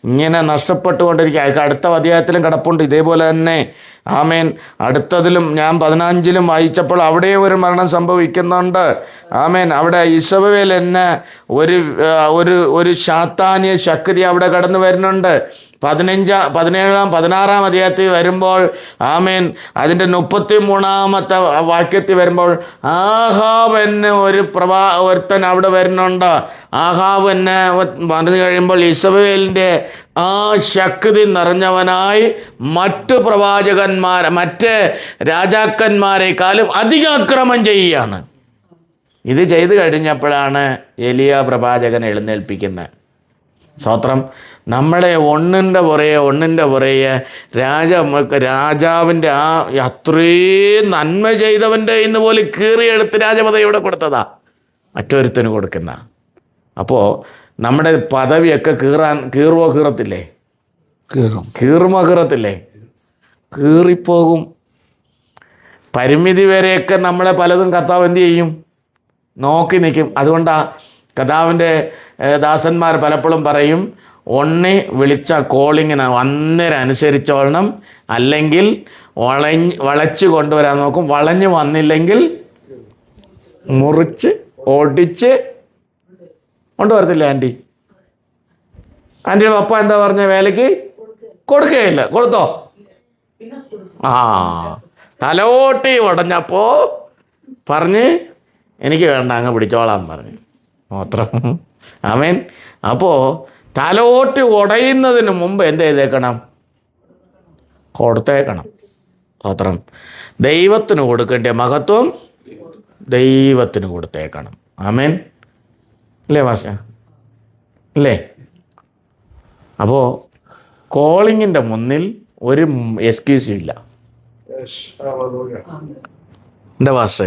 Speaker 1: ഇങ്ങനെ നഷ്ടപ്പെട്ടുകൊണ്ടിരിക്കുക. അടുത്ത അധ്യായത്തിലും കിടപ്പുണ്ട് ഇതേപോലെ തന്നെ. ആമേൻ. അടുത്തതിലും ഞാൻ 15-ലും വായിച്ചപ്പോൾ അവിടെയും ഒരു മരണം സംഭവിക്കുന്നുണ്ട്. ആമേൻ. അവിടെ ഇസബേൽ എന്നെ ഒരു ശാത്താന്യ ശക്തി അവിടെ കടന്നു വരുന്നുണ്ട്. 16-ാം അധ്യായത്തിൽ വരുമ്പോൾ, ആമേൻ, അതിൻ്റെ 33-ാമത്തെ വാക്യത്തിൽ വരുമ്പോൾ ആഹാബ് എന്നെ ഒരുത്തൻ അവിടെ വരുന്നുണ്ട്. ആഹാബ് എന്നെ പറഞ്ഞു കഴിയുമ്പോൾ ഇസബേലിൻ്റെ ആ ശക്തി നിറഞ്ഞവനായി മറ്റ് മറ്റ് രാജാക്കന്മാരെക്കാളും അധികം അക്രമം ചെയ്യുകയാണ്. ഇത് ചെയ്തു കഴിഞ്ഞപ്പോഴാണ് എലിയ പ്രവാചകൻ എഴുന്നേൽപ്പിക്കുന്നത്. സ്തോത്രം. നമ്മളെ ഒന്നിൻ്റെ പുറകെ രാജാവിൻ്റെ അത്രയും നന്മ ചെയ്തവൻ്റെ ഇന്ന് പോലും കീറിയെടുത്ത് രാജപദവിയോടെ കൊടുത്തതാ മറ്റൊരുത്തന് കൊടുക്കുന്ന. അപ്പോൾ നമ്മുടെ പദവിയൊക്കെ കീറത്തില്ലേ? കീറിപ്പോകും. പരിമിതി വരെയൊക്കെ നമ്മളെ പലതും കർത്താവ് എന്ത് ചെയ്യും? നോക്കി നിൽക്കും. അതുകൊണ്ടാണ് കർത്താവിൻ്റെ ദാസന്മാർ പലപ്പോഴും പറയും, ഒന്നി വിളിച്ച കോളിങ്ങിന് അന്നേരം അനുസരിച്ചോളണം, അല്ലെങ്കിൽ വളച്ചു കൊണ്ടുവരാൻ നോക്കും. വളഞ്ഞു വന്നില്ലെങ്കിൽ മുറിച്ച് ഓടിച്ച് കൊണ്ടുവരത്തില്ല. ആൻറ്റിയുടെ പപ്പ എന്താ പറഞ്ഞ? വേലയ്ക്ക് കൊടുക്കുകയില്ല. കൊടുത്തോ? തലോട്ടി ഉടഞ്ഞപ്പോ പറഞ്ഞ് എനിക്ക് വേണ്ട, അങ്ങ് പിടിച്ചോളാൻ പറഞ്ഞു മാത്രം. ആമേൻ. അപ്പോൾ തലോട്ടി ഉടയുന്നതിന് മുമ്പ് എന്ത് ചെയ്തേക്കണം? കൊടുത്തേക്കണം. മാത്രം ദൈവത്തിന് കൊടുക്കേണ്ട മഹത്വം ദൈവത്തിന് കൊടുത്തേക്കണം. ആമേൻ. അല്ലേ ഭാഷ? അല്ലേ? അപ്പോൾ കോളിങ്ങിൻ്റെ മുന്നിൽ ഒരു എക്സ്ക്യൂസും ഇല്ല. എന്താ ഭാഷ?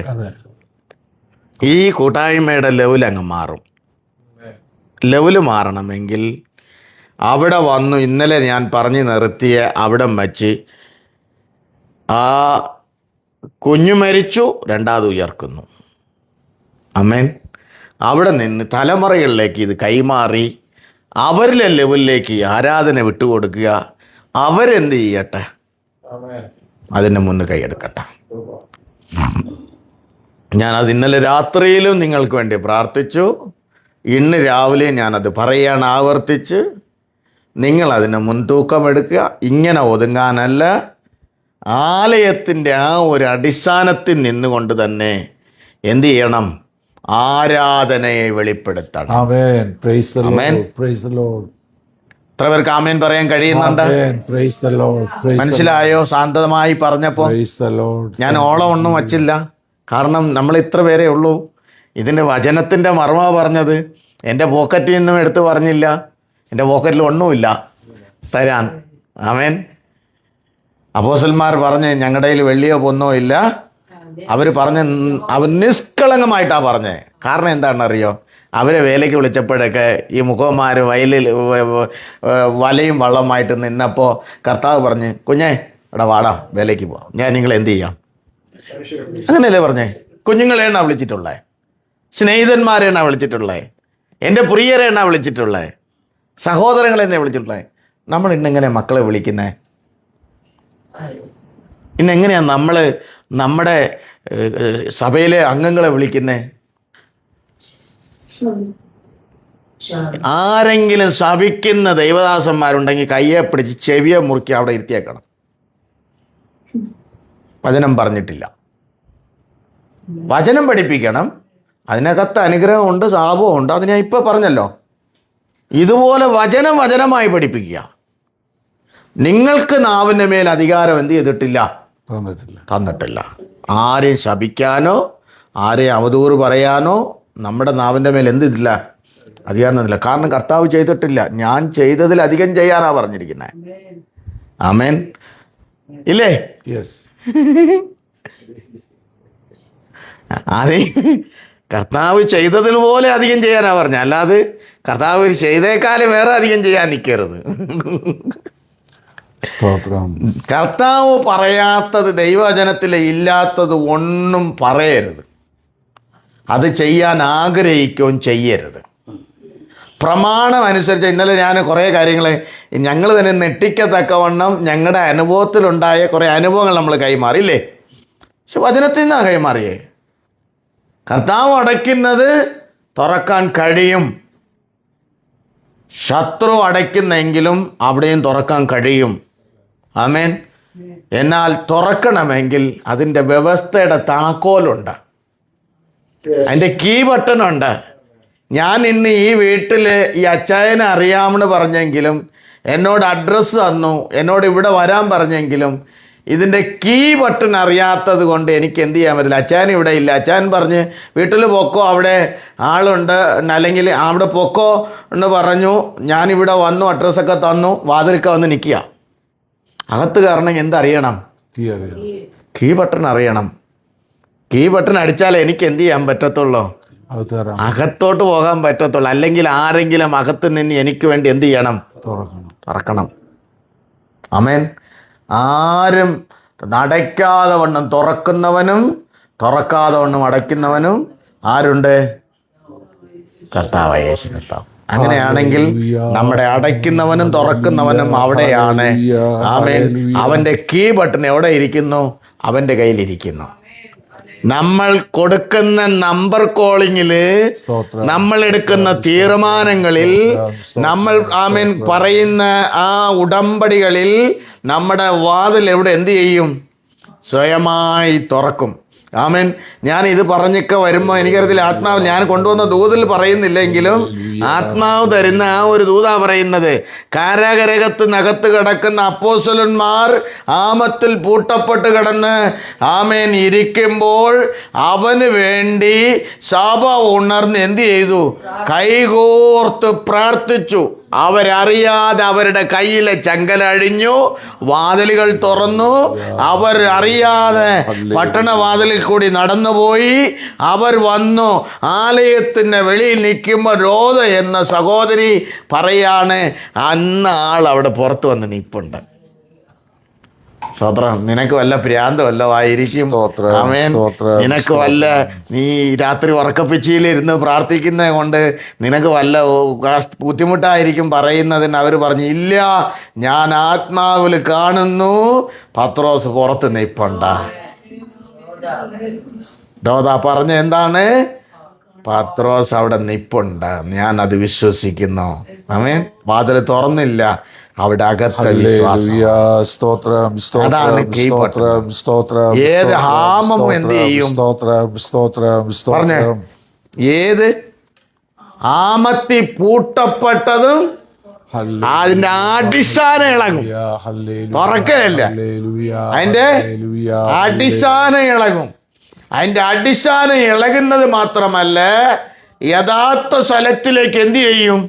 Speaker 1: ഈ കൂട്ടായ്മയുടെ ലെവൽ അങ്ങ് മാറും. ലെവല് മാറണമെങ്കിൽ അവിടെ വന്നു, ഇന്നലെ ഞാൻ പറഞ്ഞു നിർത്തിയ അവിടം വച്ച് ആ കുഞ്ഞു മരിച്ചു, രണ്ടാമത് ഉയർക്കുന്നു. ആമേൻ. അവിടെ നിന്ന് തലമുറകളിലേക്ക് ഇത് കൈമാറി അവരിലെ ലെവലിലേക്ക് ആരാധന വിട്ടുകൊടുക്കുക. അവരെന്ത് ചെയ്യട്ടെ? അതിന് മുന്ന് കൈയെടുക്കട്ടെ. ഞാനത് ഇന്നലെ രാത്രിയിലും നിങ്ങൾക്ക് വേണ്ടി പ്രാർത്ഥിച്ചു. ഇന്ന് രാവിലെ ഞാനത് പറയുകയാണ് ആവർത്തിച്ച്. നിങ്ങളതിന് മുൻതൂക്കമെടുക്കുക. ഇങ്ങനെ ഒതുങ്ങാനല്ല, ആലയത്തിൻ്റെ ആ ഒരു അടിസ്ഥാനത്തിൽ നിന്നുകൊണ്ട് തന്നെ എന്ത് ചെയ്യണം? ആരാധനയെ വെളിപ്പെടുത്തണം.
Speaker 2: Amen. Praise the
Speaker 1: Amen.
Speaker 2: Lord. Praise the Lord.
Speaker 1: എത്ര പേർക്ക് ആമേൻ പറയാൻ കഴിയുന്നുണ്ട്?
Speaker 2: Amen. Praise the Lord. Praise the Lord.
Speaker 1: മനസ്സിലായോ? ശാന്തമായി പറഞ്ഞപ്പോ
Speaker 2: Praise the Lord.
Speaker 1: ഞാൻ ഓളം ഒന്നും വച്ചില്ല. കാരണം നമ്മൾ ഇത്ര പേരേ ഉള്ളൂ. ഇതിൻ്റെ വചനത്തിൻ്റെ മർമ്മ പറഞ്ഞത് എൻ്റെ പോക്കറ്റിൽ നിന്നും എടുത്ത് പറഞ്ഞില്ല. എൻ്റെ പോക്കറ്റിൽ ഒന്നുമില്ല തരാൻ. ആമേൻ. അപ്പോസ്തലന്മാർ പറഞ്ഞ് ഞങ്ങളുടെ കയ്യിൽ വെള്ളിയോ പൊന്നോ ഇല്ല. അവർ നിഷ്കളങ്കമായിട്ടാണ് പറഞ്ഞത്. കാരണം എന്താണെന്നറിയോ? അവരെ വേലയ്ക്ക് വിളിച്ചപ്പോഴൊക്കെ ഈ മുഖന്മാർ വയലിൽ വലയും വള്ളമായിട്ട് നിന്നപ്പോൾ കർത്താവ് പറഞ്ഞ്, കുഞ്ഞേ എടാ വാടാ വേലയ്ക്ക് പോവാം, ഞാൻ നിങ്ങൾ എന്ത് ചെയ്യാം? അങ്ങനെയല്ലേ പറഞ്ഞേ? കുഞ്ഞുങ്ങളെയാണ് വിളിച്ചിട്ടുള്ളത്, സ്നേഹിതന്മാരെയാണ് വിളിച്ചിട്ടുള്ളത്, എൻ്റെ പ്രിയരെയാണ് വിളിച്ചിട്ടുള്ളത്, സഹോദരങ്ങളെന്നെ വിളിച്ചിട്ടുള്ളത്. നമ്മൾ ഇന്നെങ്ങനെ മക്കളെ വിളിക്കുന്നത്? ഇന്നെങ്ങനെയാണ് നമ്മൾ നമ്മുടെ സഭയിലെ അംഗങ്ങളെ വിളിക്കുന്നത്? ആരെങ്കിലും ശപിക്കുന്ന ദൈവദാസന്മാരുണ്ടെങ്കിൽ കയ്യെ പിടിച്ച് ചെവിയെ മുറുക്കി അവിടെ ഇരുത്തിയേക്കണം. വചനം പറഞ്ഞിട്ടില്ല, വചനം പഠിപ്പിക്കണം. അതിനകത്ത് അനുഗ്രഹമുണ്ട്, ശാപമുണ്ട്. അത് ഞാൻ ഇപ്പോൾ പറഞ്ഞല്ലോ. ഇതുപോലെ വചനമായി പഠിപ്പിക്കുക. നിങ്ങൾക്ക് നാവിൻ്റെ മേൽ അധികാരം എന്ത് ചെയ്തിട്ടില്ല? തന്നിട്ടില്ല. ആരെയും ശപിക്കാനോ ആരെയും അവതൂറ് പറയാനോ നമ്മുടെ നാവിൻ്റെ മേൽ എന്തില്ല? അധികാരം തന്നില്ല. കാരണം കർത്താവ് ചെയ്തിട്ടില്ല. ഞാൻ ചെയ്തതിൽ അധികം ചെയ്യാനാ പറഞ്ഞിരിക്കുന്നത്. ആമേൻ. ഇല്ലേ? അതെ, കർത്താവ് ചെയ്തതിൽ പോലെ അധികം ചെയ്യാനാ പറഞ്ഞ. അല്ലാതെ കർത്താവ് ചെയ്തേക്കാളും വേറെ അധികം ചെയ്യാൻ നിൽക്കരുത്. കർത്താവ് പറയാത്തത്, ദൈവവചനത്തിൽ ഇല്ലാത്തത് ഒന്നും പറയരുത്. അത് ചെയ്യാൻ ആഗ്രഹിക്കുകയും ചെയ്യരുത്. പ്രമാണം അനുസരിച്ച് ഇന്നലെ ഞാൻ കുറേ കാര്യങ്ങൾ ഞങ്ങൾ തന്നെ നെട്ടിക്കത്തക്കവണ്ണം ഞങ്ങളുടെ അനുഭവത്തിലുണ്ടായ കുറേ അനുഭവങ്ങൾ നമ്മൾ കൈമാറിയില്ലേ? പക്ഷെ വചനത്തിൽ നിന്നാണ് കൈമാറിയേ. കർത്താവ് അടയ്ക്കുന്നത് തുറക്കാൻ കഴിയും. ശത്രു അടയ്ക്കുന്നെങ്കിലും അവിടെയും തുറക്കാൻ കഴിയും. ആമേൻ. എന്നാൽ തുറക്കണമെങ്കിൽ അതിൻ്റെ വ്യവസ്ഥയുടെ താക്കോലുണ്ട്, അതിൻ്റെ കീ ബട്ടണുണ്ട്. ഞാൻ ഇന്ന് ഈ വീട്ടിൽ ഈ അച്ചായനെ അറിയാമെന്ന് പറഞ്ഞെങ്കിലും, എന്നോട് അഡ്രസ്സ് തന്നു, എന്നോട് ഇവിടെ വരാൻ പറഞ്ഞെങ്കിലും, ഇതിൻ്റെ കീ ബട്ടൺ അറിയാത്തത് കൊണ്ട് എനിക്ക് എന്ത് ചെയ്യാൻ പറ്റില്ല. അച്ചായൻ ഇവിടെ ഇല്ല. അച്ചായൻ പറഞ്ഞ് വീട്ടിൽ പൊക്കോ, അവിടെ ആളുണ്ട്, അല്ലെങ്കിൽ അവിടെ പൊക്കോ എന്ന് പറഞ്ഞു. ഞാനിവിടെ വന്നു, അഡ്രസ്സൊക്കെ തന്നു, വാതിലൊക്കെ വന്ന് നിൽക്കുക. അകത്ത് കാരണം എന്തറിയണം? കീ ബട്ടൺ അറിയണം. കീ ബട്ടൺ അടിച്ചാലേ എനിക്ക് എന്ത് ചെയ്യാൻ പറ്റത്തുള്ളൂ? അകത്തോട്ട് പോകാൻ പറ്റത്തുള്ളൂ. അല്ലെങ്കിൽ ആരെങ്കിലും അകത്ത് നിന്ന് എനിക്ക് വേണ്ടി എന്ത് ചെയ്യണം? തുറക്കണം. ആമേൻ. ആരും അടയ്ക്കാതെ വണ്ണം തുറക്കുന്നവനും തുറക്കാതെ വണ്ണം അടയ്ക്കുന്നവനും ആരുണ്ട്? കർത്താവായ യേശു കർത്താവ്. അങ്ങനെയാണെങ്കിൽ നമ്മുടെ അടയ്ക്കുന്നവനും തുറക്കുന്നവനും അവിടെയാണ്. ആമേൻ. അവൻ്റെ കീ ബട്ടൺ എവിടെ ഇരിക്കുന്നു? അവൻ്റെ കയ്യിലിരിക്കുന്നു. നമ്മൾ കൊടുക്കുന്ന നമ്പർ കോളിങ്ങിൽ, നമ്മൾ എടുക്കുന്ന തീരുമാനങ്ങളിൽ, നമ്മൾ ആമേൻ പറയുന്ന ആ ഉടമ്പടികളിൽ നമ്മുടെ വാതിൽ എവിടെ എന്ത് ചെയ്യും? സ്വയമായി തുറക്കും. ആമേൻ. ഞാൻ ഇത് പറഞ്ഞൊക്കെ വരുമ്പോൾ എനിക്കറിയത്തില്ല, ആത്മാവ് ഞാൻ കൊണ്ടുവന്ന ദൂതിൽ പറയുന്നില്ലെങ്കിലും ആത്മാവ് തരുന്ന ആ ഒരു ദൂതാ പറയുന്നത്. കാരാഗരകത്ത് നകത്ത് കിടക്കുന്ന അപ്പോസ്തലന്മാർ ആമത്തിൽ പൂട്ടപ്പെട്ട് കിടന്ന് ആമേൻ ഇരിക്കുമ്പോൾ അവന് വേണ്ടി സഭ ഉണർന്ന് എന്ത് ചെയ്തു? കൈകോർത്ത് പ്രാർത്ഥിച്ചു. അവരറിയാതെ അവരുടെ കയ്യിലെ ചങ്കലഴിഞ്ഞു, വാതിലുകൾ തുറന്നു. അവർ അറിയാതെ പട്ടണവാതിലിൽ കൂടി നടന്നുപോയി. അവർ വന്നു. ആലയത്തിൻ്റെ വെളിയിൽ നിൽക്കുമ്പോൾ രോധ എന്ന സഹോദരി പറയാണ്, അന്ന് ആൾ അവിടെ പുറത്ത് വന്ന് നിൽപ്പുണ്ട്. സ്തോത്രം. നിനക്ക് വല്ല ഭ്രാന്ത് വല്ലോ ആയിരിക്കും. ആമേൻ. നിനക്ക് വല്ല, നീ രാത്രി ഉറക്കപ്പിച്ചിയിലിരുന്ന് പ്രാർത്ഥിക്കുന്നത് കൊണ്ട് നിനക്ക് വല്ല ബുദ്ധിമുട്ടായിരിക്കും പറയുന്നതിന് അവർ പറഞ്ഞു, ഇല്ല, ഞാൻ ആത്മാവിൽ കാണുന്നു പത്രോസ് പുറത്ത് നിൽപ്പുണ്ട്. രോധ പറഞ്ഞ എന്താണ്? പത്രോസ് അവിടെ നിപ്പുണ്ട്, ഞാൻ അത് വിശ്വസിക്കുന്നു. ആമേൻ. വാതിൽ തുറന്നില്ല, അവിടെ അകത്തെ വിശ്വാസം.
Speaker 2: ഹല്ലേലൂയ. സ്തോത്രം,
Speaker 1: അതാണ്
Speaker 2: സ്തോത്രം,
Speaker 1: കീ
Speaker 2: സ്തോത്രം, സ്തോത്രം,
Speaker 1: ഏത്
Speaker 2: സ്തോത്രം,
Speaker 1: ഹാമം എന്ത് ചെയ്യും?
Speaker 2: സ്തോത്രം, സ്തോത്രം,
Speaker 1: പറഞ്ഞേ,
Speaker 2: സ്തോത്രം.
Speaker 1: ഏത് ആമത്തി പൂട്ടപ്പെട്ടതും
Speaker 2: ഹല്ലേലൂയ.
Speaker 1: അതിന്റെ അടിസ്ഥാനം ഇളകും.
Speaker 2: ഹല്ലേലൂയ.
Speaker 1: തുറക്കലല്ല,
Speaker 2: ഹല്ലേലൂയ.
Speaker 1: അതിന്റെ
Speaker 2: ഹല്ലേലൂയ.
Speaker 1: അടിസ്ഥാനം ഇളകും. അതിന്റെ അടിസ്ഥാനം ഇളകുന്നത് മാത്രമല്ല, യഥാർത്ഥ സ്ഥലത്തിലേക്ക് എന്ത് ചെയ്യും?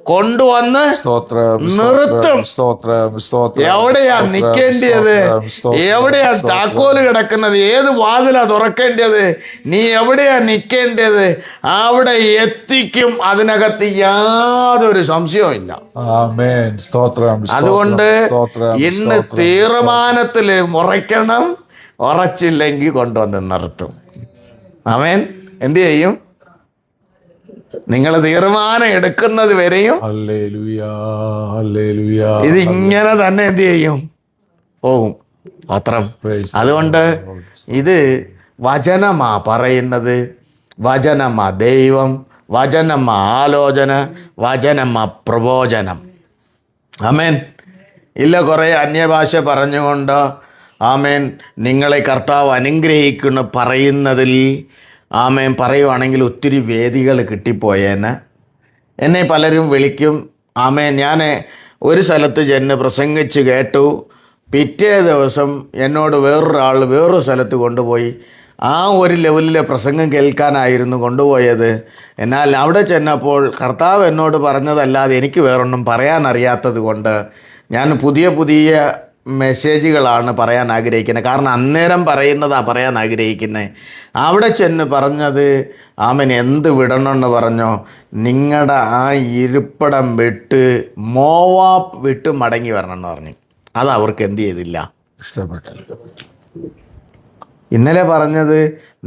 Speaker 1: കൊണ്ടുവന്ന്
Speaker 2: സ്തോത്രം,
Speaker 1: നിർത്തും.
Speaker 2: സ്തോത്രം, സ്തോത്രം.
Speaker 1: എവിടെയാ
Speaker 2: സ്തോത്രം,
Speaker 1: നിൽക്കേണ്ടത്?
Speaker 2: സ്തോത്രം, സ്തോത്രം,
Speaker 1: എവിടെയാ
Speaker 2: സ്തോത്രം.
Speaker 1: താക്കോല് കിടക്കുന്നത്? ഏത് വാതിലാ തുറക്കേണ്ടത്? നീ എവിടെയാ നിൽക്കേണ്ടത്? അവിടെ എത്തിക്കും. അതിനകത്ത് യാതൊരു സംശയവും ഇല്ല.
Speaker 2: ആമേൻ. സ്തോത്രം, സ്തോത്രം,
Speaker 1: അതുകൊണ്ട്
Speaker 2: സ്തോത്രം,
Speaker 1: ഇന്ന്
Speaker 2: സ്തോത്രം,
Speaker 1: തീരുമാനത്തില് ഉറയ്ക്കണം. ഉറച്ചില്ലെങ്കിൽ കൊണ്ടുവന്ന് നിർത്തും. ആമേൻ. എന്ത് ചെയ്യും? നിങ്ങൾ തീരുമാനം എടുക്കുന്നത് വരെയും
Speaker 2: ഹല്ലേലൂയ. ഹല്ലേലൂയ.
Speaker 1: ഇത് ഇങ്ങനെ തന്നെ എന്ത് ചെയ്യും? പോകും. പത്രം. അതുകൊണ്ട് ഇത് വചനമാ പറയുന്നത്, വചനമാ ദൈവം, വചനമാ ആലോചന, വചനമാ പ്രബോധനം. ആമേൻ. ഇല്ല കുറേ അന്യഭാഷ പറഞ്ഞുകൊണ്ട് ആമേൻ നിങ്ങളെ കർത്താവ് അനുഗ്രഹിക്കുന്നു പറയുന്നതിൽ ആമേൻ പറയുവാണെങ്കിൽ ഒത്തിരി വേദികൾ കിട്ടിപ്പോയേന്. എന്നെ പലരും വിളിക്കും. ആമേൻ, ഞാൻ ഒരു സ്ഥലത്ത് ചെന്ന് പ്രസംഗിച്ച് കേട്ടു. പിറ്റേ ദിവസം എന്നോട് വേറൊരാൾ വേറൊരു സ്ഥലത്ത് കൊണ്ടുപോയി. ആ ഒരു ലെവലിലെ പ്രസംഗം കേൾക്കാനായിരുന്നു കൊണ്ടുപോയത്. എന്നാൽ അവിടെ ചെന്നപ്പോൾ കർത്താവ് എന്നോട് പറഞ്ഞതല്ലാതെ എനിക്ക് വേറൊന്നും പറയാൻ അറിയാത്തത് കൊണ്ട് ഞാൻ പുതിയ പുതിയ മെസ്സേജുകളാണ് പറയാൻ ആഗ്രഹിക്കുന്നത്. കാരണം അന്നേരം പറയുന്നതാണ് പറയാൻ ആഗ്രഹിക്കുന്നത്. അവിടെ ചെന്ന് പറഞ്ഞത് ആമൻ എന്ത് വിടണമെന്ന് പറഞ്ഞോ, നിങ്ങളുടെ ആ ഇരിപ്പിടം വിട്ട് മോവാബ് വിട്ട് മടങ്ങി വരണമെന്ന് പറഞ്ഞു. അത് അവർക്ക് എന്ത് ചെയ്തില്ല,
Speaker 2: ഇഷ്ടപ്പെട്ടില്ല.
Speaker 1: ഇന്നലെ പറഞ്ഞത്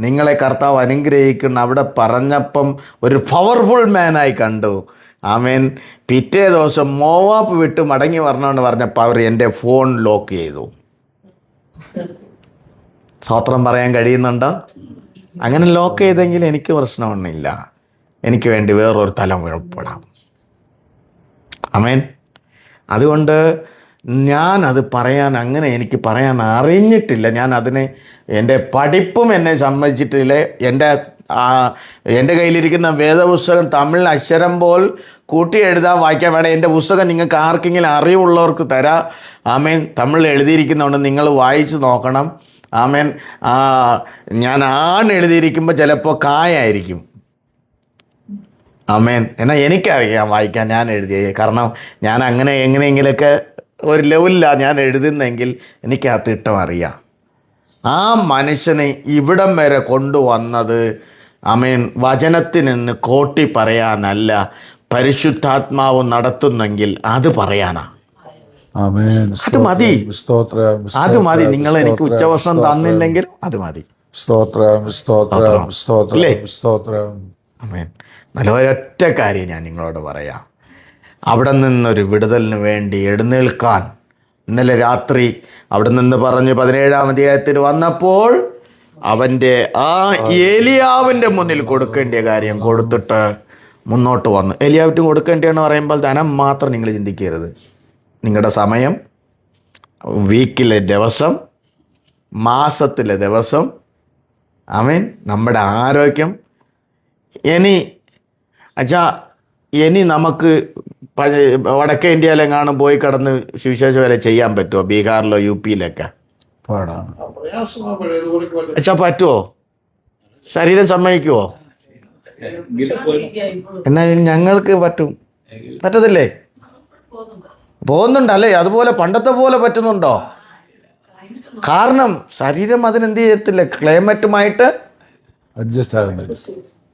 Speaker 1: നിങ്ങളെ കർത്താവ് അനുഗ്രഹിക്കണം അവിടെ പറഞ്ഞപ്പം ഒരു പവർഫുൾ മാനായി കണ്ടു. ആമേൻ. പിറ്റേ ദിവസം മോവാബ് വിട്ട് മടങ്ങി വരണമെന്ന് പറഞ്ഞപ്പോൾ അവർ എൻ്റെ ഫോൺ ലോക്ക് ചെയ്തു. സ്തോത്രം പറയാൻ കഴിയുന്നുണ്ടോ? അങ്ങനെ ലോക്ക് ചെയ്തെങ്കിൽ എനിക്ക് പ്രശ്നമൊന്നുമില്ല. എനിക്ക് വേണ്ടി വേറൊരു തലം വെളിപ്പെടാം. ആമേൻ. അതുകൊണ്ട് ഞാനത് പറയാൻ അങ്ങനെ എനിക്ക് പറയാൻ അറിഞ്ഞിട്ടില്ല. ഞാൻ അതിനെ എൻ്റെ പഠിപ്പും എന്നെ സമ്മതിച്ചിട്ടില്ല. എൻ്റെ കയ്യിലിരിക്കുന്ന വേദപുസ്തകം തമിഴ് അക്ഷരം പോൽ കൂട്ടി എഴുതാൻ വായിക്കാൻ വേണം. എൻ്റെ പുസ്തകം നിങ്ങൾക്ക് ആർക്കെങ്കിലും അറിവുള്ളവർക്ക് തരാം. ആമേൻ. തമിഴിൽ എഴുതിയിരിക്കുന്നതുകൊണ്ട് നിങ്ങൾ വായിച്ച് നോക്കണം. ആമേൻ. ഞാൻ എഴുതിയിരിക്കുമ്പോൾ ചിലപ്പോൾ കായായിരിക്കും. ആമേൻ. എന്നാൽ എനിക്കറിയാം വായിക്കാൻ, ഞാൻ എഴുതിയത്. കാരണം ഞാൻ അങ്ങനെ എങ്ങനെയെങ്കിലൊക്കെ ഒരു ലെവലിലാണ് ഞാൻ എഴുതുന്നെങ്കിൽ എനിക്ക് ആ തിട്ടം അറിയാം. ആ മനുഷ്യനെ ഇവിടം വരെ കൊണ്ടുവന്നത് ആമേൻ വചനത്തിനെന്ന് കോട്ടി പറയാനല്ല, പരിശുദ്ധാത്മാവ് നടത്തുന്നെങ്കിൽ അത് പറയാനാ. അത് മതി. അത് മതി. നിങ്ങൾ എനിക്ക് ഉച്ചഭക്ഷണം തന്നില്ലെങ്കിൽ അത് മതി.
Speaker 2: സ്തോത്രം, സ്തോത്രം, സ്തോത്രം, സ്തോത്രം.
Speaker 1: ആമേൻ. നല്ല ഒരൊറ്റ കാര്യം ഞാൻ നിങ്ങളോട് പറയാം. അവിടെ നിന്നൊരു വിടുതലിന് വേണ്ടി എഴുന്നേൽക്കാൻ ഇന്നലെ രാത്രി അവിടെ നിന്ന് പറഞ്ഞ് 17-ാം അധ്യായത്തിൽ വന്നപ്പോൾ അവൻ്റെ ആ ഏലിയാവിൻ്റെ മുന്നിൽ കൊടുക്കേണ്ട കാര്യം കൊടുത്തിട്ട് മുന്നോട്ട് വന്നു. ഏലിയാവിന് കൊടുക്കേണ്ടതെന്ന് പറയുമ്പോൾ ധനം മാത്രം നിങ്ങൾ ചിന്തിക്കരുത്. നിങ്ങളുടെ സമയം, വീക്കിലെ ദിവസം, മാസത്തിലെ ദിവസം, ആമേൻ, നമ്മുടെ ആരോഗ്യം. ഇനി നമുക്ക് വടക്കേ ഇന്ത്യയിലെങ്ങാനും പോയി കിടന്ന് സുവിശേഷ വേല ചെയ്യാൻ പറ്റുമോ? ബീഹാറിലോ UP-യിലൊക്കെ
Speaker 2: പാടാണ്.
Speaker 1: പറ്റുമോ? ശരീരം സമ്മതിക്കുമോ? എന്നാൽ ഞങ്ങൾക്ക് പറ്റും. പറ്റത്തില്ലേ? പോകുന്നുണ്ടല്ലേ? അതുപോലെ പണ്ടത്തെ പോലെ പറ്റുന്നുണ്ടോ? കാരണം ശരീരം അതിനെന്ത് ചെയ്യത്തില്ല, ക്ലൈമറ്റുമായിട്ട്
Speaker 2: അഡ്ജസ്റ്റ് ആകുന്നില്ല.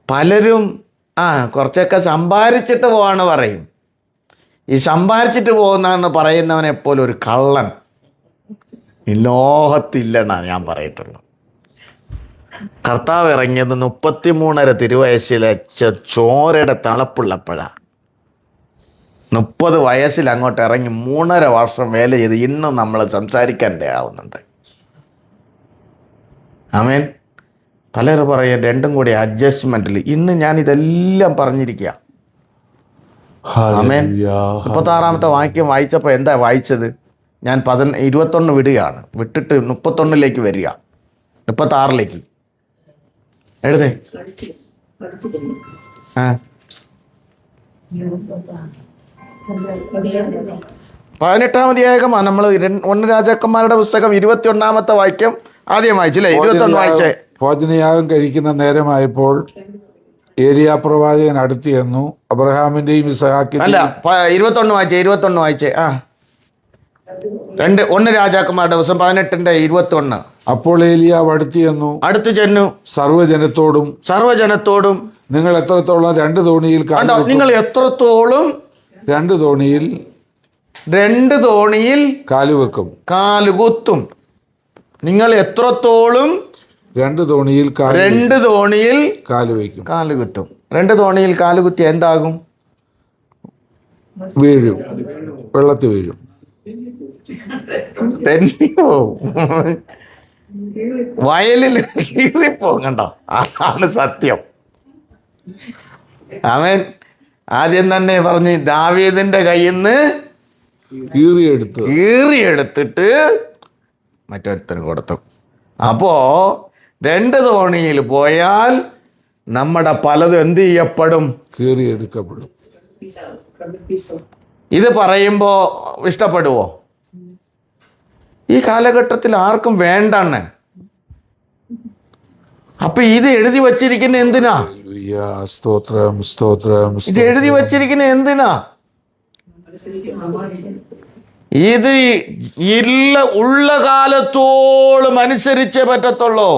Speaker 1: പലരും കുറച്ചൊക്കെ സമ്പാദിച്ചിട്ട് പോവാണ് പറയും. ഈ സമ്പാദിച്ചിട്ട് പോകുന്നതെന്ന് പറയുന്നവൻ എപ്പോലും ഒരു കള്ളൻ ഈ ലോകത്തില്ലെന്നാണ് ഞാൻ പറയത്തുള്ളൂ. കർത്താവ് ഇറങ്ങിയത് 33.5 തിരുവയസ്സിലെ ചോരയുടെ തളപ്പുള്ളപ്പോഴാണ്. 30 വയസ്സിൽ അങ്ങോട്ട് ഇറങ്ങി 3.5 വർഷം വേല ചെയ്ത് ഇന്നും നമ്മൾ സംസാരിക്കാൻ ആവുന്നുണ്ട്. ആമേൻ. പലരും പറയും രണ്ടും കൂടി അഡ്ജസ്റ്റ്മെന്റിൽ. ഇന്ന് ഞാൻ ഇതെല്ലാം പറഞ്ഞിരിക്കുക. ആമേൻ. 36-ാമത്തെ വാക്യം വായിച്ചപ്പോൾ എന്താ വായിച്ചത്? ഞാൻ 21 വിടുകയാണ്, വിട്ടിട്ട് 31 വരിക, 36 എഴുതേ. ആ 18-ാം അധ്യായമാണ്. നമ്മൾ 1 രാജാക്കന്മാരുടെ പുസ്തകം 21-ാമത്തെ വാക്യം ആദ്യം വായിച്ചില്ലേ? 21 വായിച്ചേ.
Speaker 2: ഭോജനയാഗം കഴിക്കുന്ന നേരമായപ്പോൾ ഏലിയ പ്രവാചകൻ അടുത്ത് ചെന്നു അബ്രഹാമിന്റെയും ഇസഹാക്കിന്റെയും
Speaker 1: അല്ല 21 വായിച്ചേ. 21 വായിച്ചേ. ആ 1 രാജാക്കന്മാരുടെ ദിവസം 18-21.
Speaker 2: അപ്പോൾ ഏലിയാവ് അടുത്ത് ചെന്നു സർവ്വജനത്തോടും നിങ്ങൾ എത്രത്തോളം 2 തോണിയിൽ
Speaker 1: നിങ്ങൾ എത്രത്തോളം
Speaker 2: 2 തോണിയിൽ കാലുവെക്കും
Speaker 1: കാലുകുത്തും. നിങ്ങൾ എത്രത്തോളം
Speaker 2: 2 തോണിയിൽ കാലുവെക്കും.
Speaker 1: 2 തോണിയിൽ കാലുകുത്തി എന്താകും?
Speaker 2: വീഴും, വെള്ളത്തിൽ വീഴും,
Speaker 1: തെന്നി പോവും, വയലിൽ കീറിപ്പോവും. കണ്ടോ? അതാണ് സത്യം. അവൻ ആദ്യം തന്നെ പറഞ്ഞ് ദാവീദിന്റെ കയ്യിൽ നിന്ന് കീറിയെടുത്തിട്ട് മറ്റൊരുത്തന് കൊടുത്തു. അപ്പോ 2 തോണിയിൽ പോയാൽ നമ്മുടെ പലതും എന്ത് ചെയ്യപ്പെടും?
Speaker 2: കീറിയെടുക്കപ്പെടും.
Speaker 1: ഇത് പറയുമ്പോ ഇഷ്ടപ്പെടുവോ? ഈ കാലഘട്ടത്തിൽ ആർക്കും വേണ്ടാണ്. അപ്പൊ ഇത് എഴുതി വച്ചിരിക്കുന്ന എന്തിനാ?
Speaker 2: സ്തോത്രം, സ്തോത്രം.
Speaker 1: ഇത് എഴുതി വച്ചിരിക്കുന്ന എന്തിനാ? ഇത് ഉള്ള കാലത്തോളം അനുസരിച്ചേ പറ്റത്തുള്ളൂ.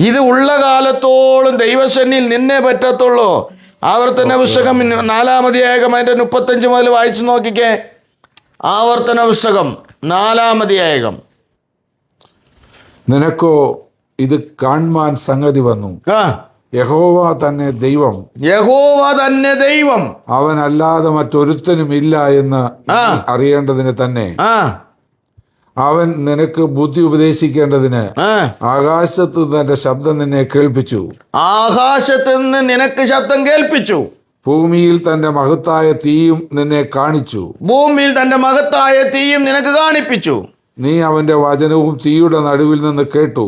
Speaker 1: ഇത് ഉള്ള കാലത്തോളം ദൈവസന്നിധിയിൽ നിന്നേ പറ്റത്തുള്ളൂ. ആവർത്തന പുസ്തകം 4-ാം അധ്യായം അതിന്റെ 35 മുതൽ വായിച്ചു നോക്കിക്കേ. ആവർത്തന പുസ്തകം 4-ാം അധ്യായം.
Speaker 2: നിനക്കോ ഇത് കാണുവാൻ സംഗതി വന്നു. യഹോവ തന്നെ ദൈവം, അവനല്ലാതെ മറ്റൊരുത്തനും ഇല്ല എന്ന് അറിയേണ്ടതിന് തന്നെ അവൻ നിനക്ക് ബുദ്ധി ഉപദേശിക്കേണ്ടതിന് ആകാശത്ത് നിന്റെ ശബ്ദം നിന്നെ കേൾപ്പിച്ചു.
Speaker 1: ആകാശത്ത് നിന്ന് നിനക്ക് ശബ്ദം കേൾപ്പിച്ചു.
Speaker 2: ഭൂമിയിൽ തന്റെ മഹത്തായ തീയും നിന്നെ കാണിച്ചു.
Speaker 1: നിനക്ക് കാണിപ്പിച്ചു.
Speaker 2: നീ അവന്റെ വചനവും തീയുടെ നടുവിൽ നിന്ന് കേട്ടു.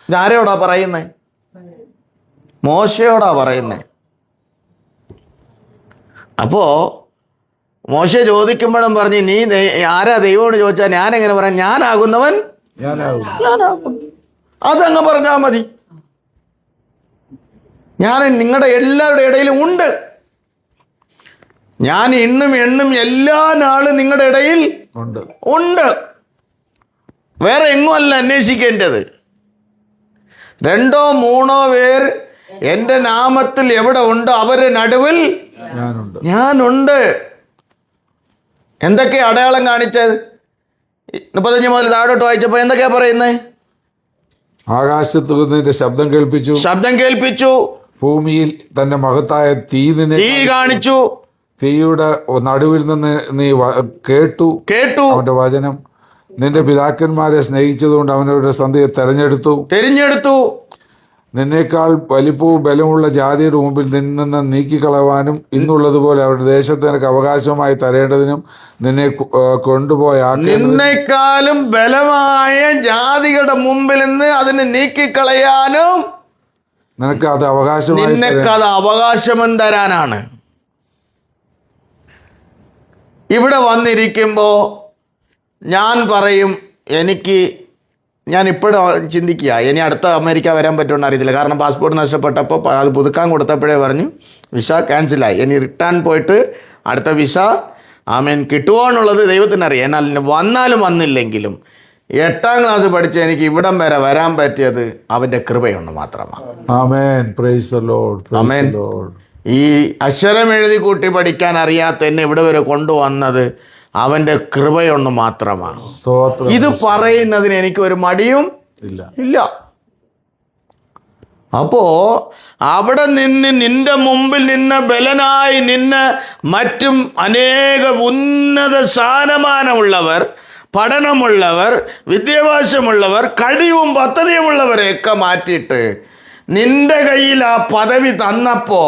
Speaker 1: ആരോടാ പറയുന്നേ? മോശയോടാ പറയുന്നേ. അപ്പോ മോശ ചോദിക്കുമ്പോഴും പറഞ്ഞ് നീ ആരാ ദൈവമോട് ചോദിച്ചാൽ ഞാൻ എങ്ങനെ പറയാം? ഞാനാകുന്നവൻ ഞാനാകും. അതങ്ങ് പറഞ്ഞാ മതി. ഞാൻ നിങ്ങളുടെ എല്ലാവരുടെ ഇടയിലും ഉണ്ട്. ഞാൻ ഇന്നും എണ്ണും എല്ലാ നാളും നിങ്ങളുടെ ഇടയിൽ ഉണ്ട്. വേറെ എങ്ങുമല്ല അന്വേഷിക്കേണ്ടത്. 2 3 പേർ എൻ്റെ നാമത്തിൽ എവിടെ ഉണ്ടോ അവരുടെ നടുവിൽ ഞാനുണ്ട്. എന്തൊക്കെ അടയാളം കാണിച്ചത്? 35 മുതൽ താഴോട്ട് വായിച്ചപ്പോ എന്തൊക്കെയാ പറയുന്നത്?
Speaker 2: ആകാശത്ത് നിന്റെ ശബ്ദം കേൾപ്പിച്ചു. ഭൂമിയിൽ തന്റെ മഹത്തായ തീ
Speaker 1: കാണിച്ചു.
Speaker 2: തീയുടെ നടുവിൽ നിന്ന് നീ കേട്ടു അവന്റെ വചനം. നിന്റെ പിതാക്കന്മാരെ സ്നേഹിച്ചതുകൊണ്ട് അവനവരുടെ സന്ധിയെ തെരഞ്ഞെടുത്തു. നിന്നേക്കാൾ വലിപ്പവും ബലമുള്ള ജാതിയുടെ മുമ്പിൽ നിന്ന് നീക്കിക്കളവാനും ഇന്നുള്ളതുപോലെ അവരുടെ ദേശത്ത് നിനക്ക് അവകാശമായി തരേണ്ടതിനും നിന്നെ കൊണ്ടുപോയ
Speaker 1: നിന്നേക്കാളും ബലമായ ജാതികളുടെ മുമ്പിൽ നിന്ന് അതിനെ നീക്കിക്കളയാനും
Speaker 2: നിനക്ക് അത്
Speaker 1: അവകാശം തരാനാണ്. ഇവിടെ വന്നിരിക്കുമ്പോ ഞാൻ പറയും, ഞാൻ ഇപ്പോഴും ചിന്തിക്കുക, ഇനി അടുത്ത അമേരിക്ക വരാൻ പറ്റുമെന്ന് അറിയത്തില്ല. കാരണം പാസ്പോർട്ട് നഷ്ടപ്പെട്ടപ്പോൾ അത് പുതുക്കാൻ കൊടുത്തപ്പോഴേ പറഞ്ഞു വിസ ക്യാൻസലായി. ഇനി റിട്ടേൺ പോയിട്ട് അടുത്ത വിസ കിട്ടുമോ എന്നുള്ളത് ദൈവത്തിനറിയാം. എന്നാൽ വന്നാലും വന്നില്ലെങ്കിലും 8ാം ക്ലാസ് പഠിച്ച് എനിക്ക് ഇവിടം വരെ വരാൻ പറ്റിയത് അവൻ്റെ കൃപയൊന്ന് മാത്രമാണ്. ആമേൻ. ഈ അക്ഷരം എഴുതി കൂട്ടി പഠിക്കാൻ അറിയാത്ത എന്നെ ഇവിടെ വരെ കൊണ്ടുവന്നത് അവൻ്റെ കൃപയൊന്ന് മാത്രമാണ്. ഇത് പറയുന്നതിന് എനിക്കൊരു മടിയും ഇല്ല. അപ്പോ അവിടെ നിന്ന് നിന്റെ മുമ്പിൽ നിന്ന് ബലനായി നിന്ന് മറ്റും അനേക ഉന്നത സ്ഥാനമാനമുള്ളവർ പഠനമുള്ളവർ, വിദ്യാഭ്യാസമുള്ളവർ, കഴിവും പദ്ധതിയുമുള്ളവരെയൊക്കെ മാറ്റിയിട്ട് നിന്റെ കയ്യിൽ ആ പദവി തന്നപ്പോ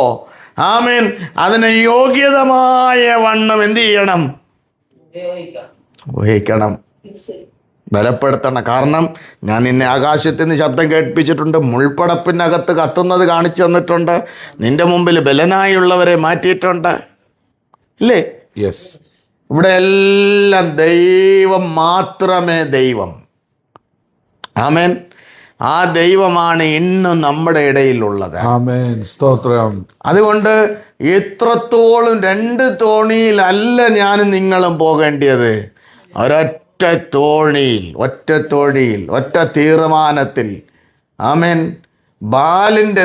Speaker 1: ആമേൻ അതിന് യോഗ്യതമായ വണ്ണം എന്ത് ചെയ്യണം? ഉപയോഗിക്കണം, ബലപ്പെടുത്തണം. കാരണം ഞാൻ നിന്നെ ആകാശത്തിൽ നിന്ന് ശബ്ദം കേൾപ്പിച്ചിട്ടുണ്ട്, മുൾപ്പടപ്പിനകത്ത് കത്തുന്നത് കാണിച്ചു തന്നിട്ടുണ്ട്, നിന്റെ മുമ്പിൽ ബലനായുള്ളവരെ മാറ്റിയിട്ടുണ്ട്. ഇല്ലേ?
Speaker 2: യെസ്.
Speaker 1: ഇവിടെ എല്ലാം ദൈവം മാത്രമേ ദൈവം. ആമേൻ. ആ ദൈവമാണ് ഇന്നും നമ്മുടെ ഇടയിലുള്ളത്.
Speaker 2: ആമേൻ. സ്തോത്രം.
Speaker 1: അതുകൊണ്ട് എത്രത്തോളം രണ്ട് തോണിയിലല്ല ഞാനും നിങ്ങളും പോകേണ്ടത്, ഒരൊറ്റ തോണിയിൽ, ഒറ്റ തീരുമാനത്തിൽ. ആമേൻ. ബാലിൻ്റെ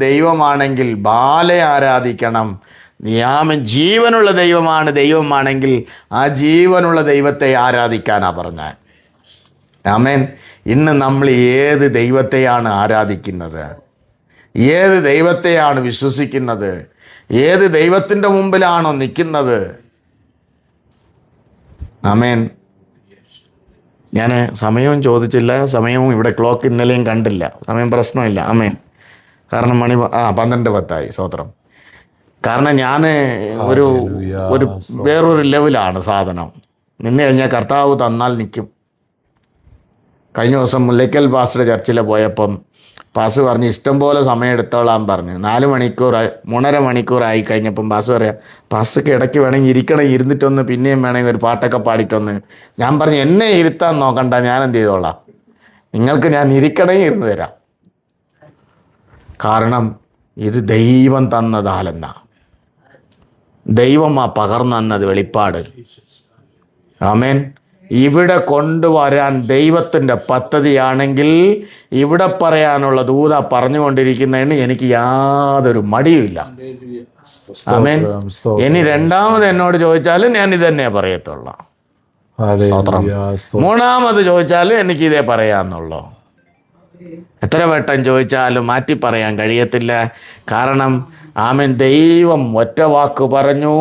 Speaker 1: ദൈവമാണെങ്കിൽ ബാലെ ആരാധിക്കണം. ആമേൻ. ജീവനുള്ള ദൈവമാണെങ്കിൽ ആ ജീവനുള്ള ദൈവത്തെ ആരാധിക്കാനാ പറഞ്ഞാൽ. ആമേൻ. ഇന്ന് നമ്മൾ ഏത് ദൈവത്തെയാണ് ആരാധിക്കുന്നത്? ഏത് ദൈവത്തെയാണ് വിശ്വസിക്കുന്നത്? ഏത് ദൈവത്തിൻ്റെ മുമ്പിലാണോ നിൽക്കുന്നത്? ആമേൻ. ഞാൻ സമയവും ചോദിച്ചില്ല, സമയവും ഇവിടെ ക്ലോക്ക് ഇന്നലെയും കണ്ടില്ല, സമയം പ്രശ്നമില്ല. ആമേൻ. കാരണം 12:10 സ്തോത്രം. കാരണം ഞാൻ ഒരു വേറൊരു ലെവലാണ് സാധനം. നിന്ന് കഴിഞ്ഞാൽ കർത്താവ് തന്നാൽ നിൽക്കും. കഴിഞ്ഞ ദിവസം മുല്ലയ്ക്കൽ പാസ്റ്റർ ചർച്ചിൽ പോയപ്പം പാസ് പറഞ്ഞ് ഇഷ്ടം പോലെ സമയം എടുത്തോളാൻ പറഞ്ഞു. 4 മണിക്കൂറായി, 3.5 മണിക്കൂറായി കഴിഞ്ഞപ്പം പാസ് പറയാം, പാസ്റ്റർക്ക് ഇടയ്ക്ക് വേണമെങ്കിൽ ഇരിക്കണം, ഇരുന്നിട്ടൊന്ന് പിന്നെയും വേണമെങ്കിൽ ഒരു പാട്ടൊക്കെ പാടിയിട്ടൊന്ന്. ഞാൻ പറഞ്ഞു എന്നെ ഇരുത്താൻ നോക്കണ്ട, ഞാൻ എന്ത് ചെയ്തോളാം, നിങ്ങൾക്ക് ഞാൻ ഇരിക്കണമെങ്കിൽ ഇരുന്ന് തരാം. കാരണം ഇത് ദൈവം തന്നതാലെന്ന, ദൈവമാ പകർന്നത് വെളിപ്പാട്. ആമേൻ. ഇവിടെ കൊണ്ടുവരാൻ ദൈവത്തിൻ്റെ പദ്ധതിയാണെങ്കിൽ ഇവിടെ പറയാനുള്ള ദൂത പറഞ്ഞുകൊണ്ടിരിക്കുന്നതിന് എനിക്ക് യാതൊരു മടിയുമില്ല. ആമേൻ. ഇനി രണ്ടാമത് എന്നോട് ചോദിച്ചാലും ഞാൻ ഇതന്നെ പറയത്തുള്ളൂ. മൂന്നാമത് ചോദിച്ചാലും എനിക്കിതേ പറയാന്നുള്ളൂ. എത്ര വട്ടം ചോദിച്ചാലും മാറ്റി പറയാൻ കഴിയത്തില്ല. കാരണം ആമേൻ, ദൈവം ഒറ്റ വാക്ക് പറഞ്ഞു,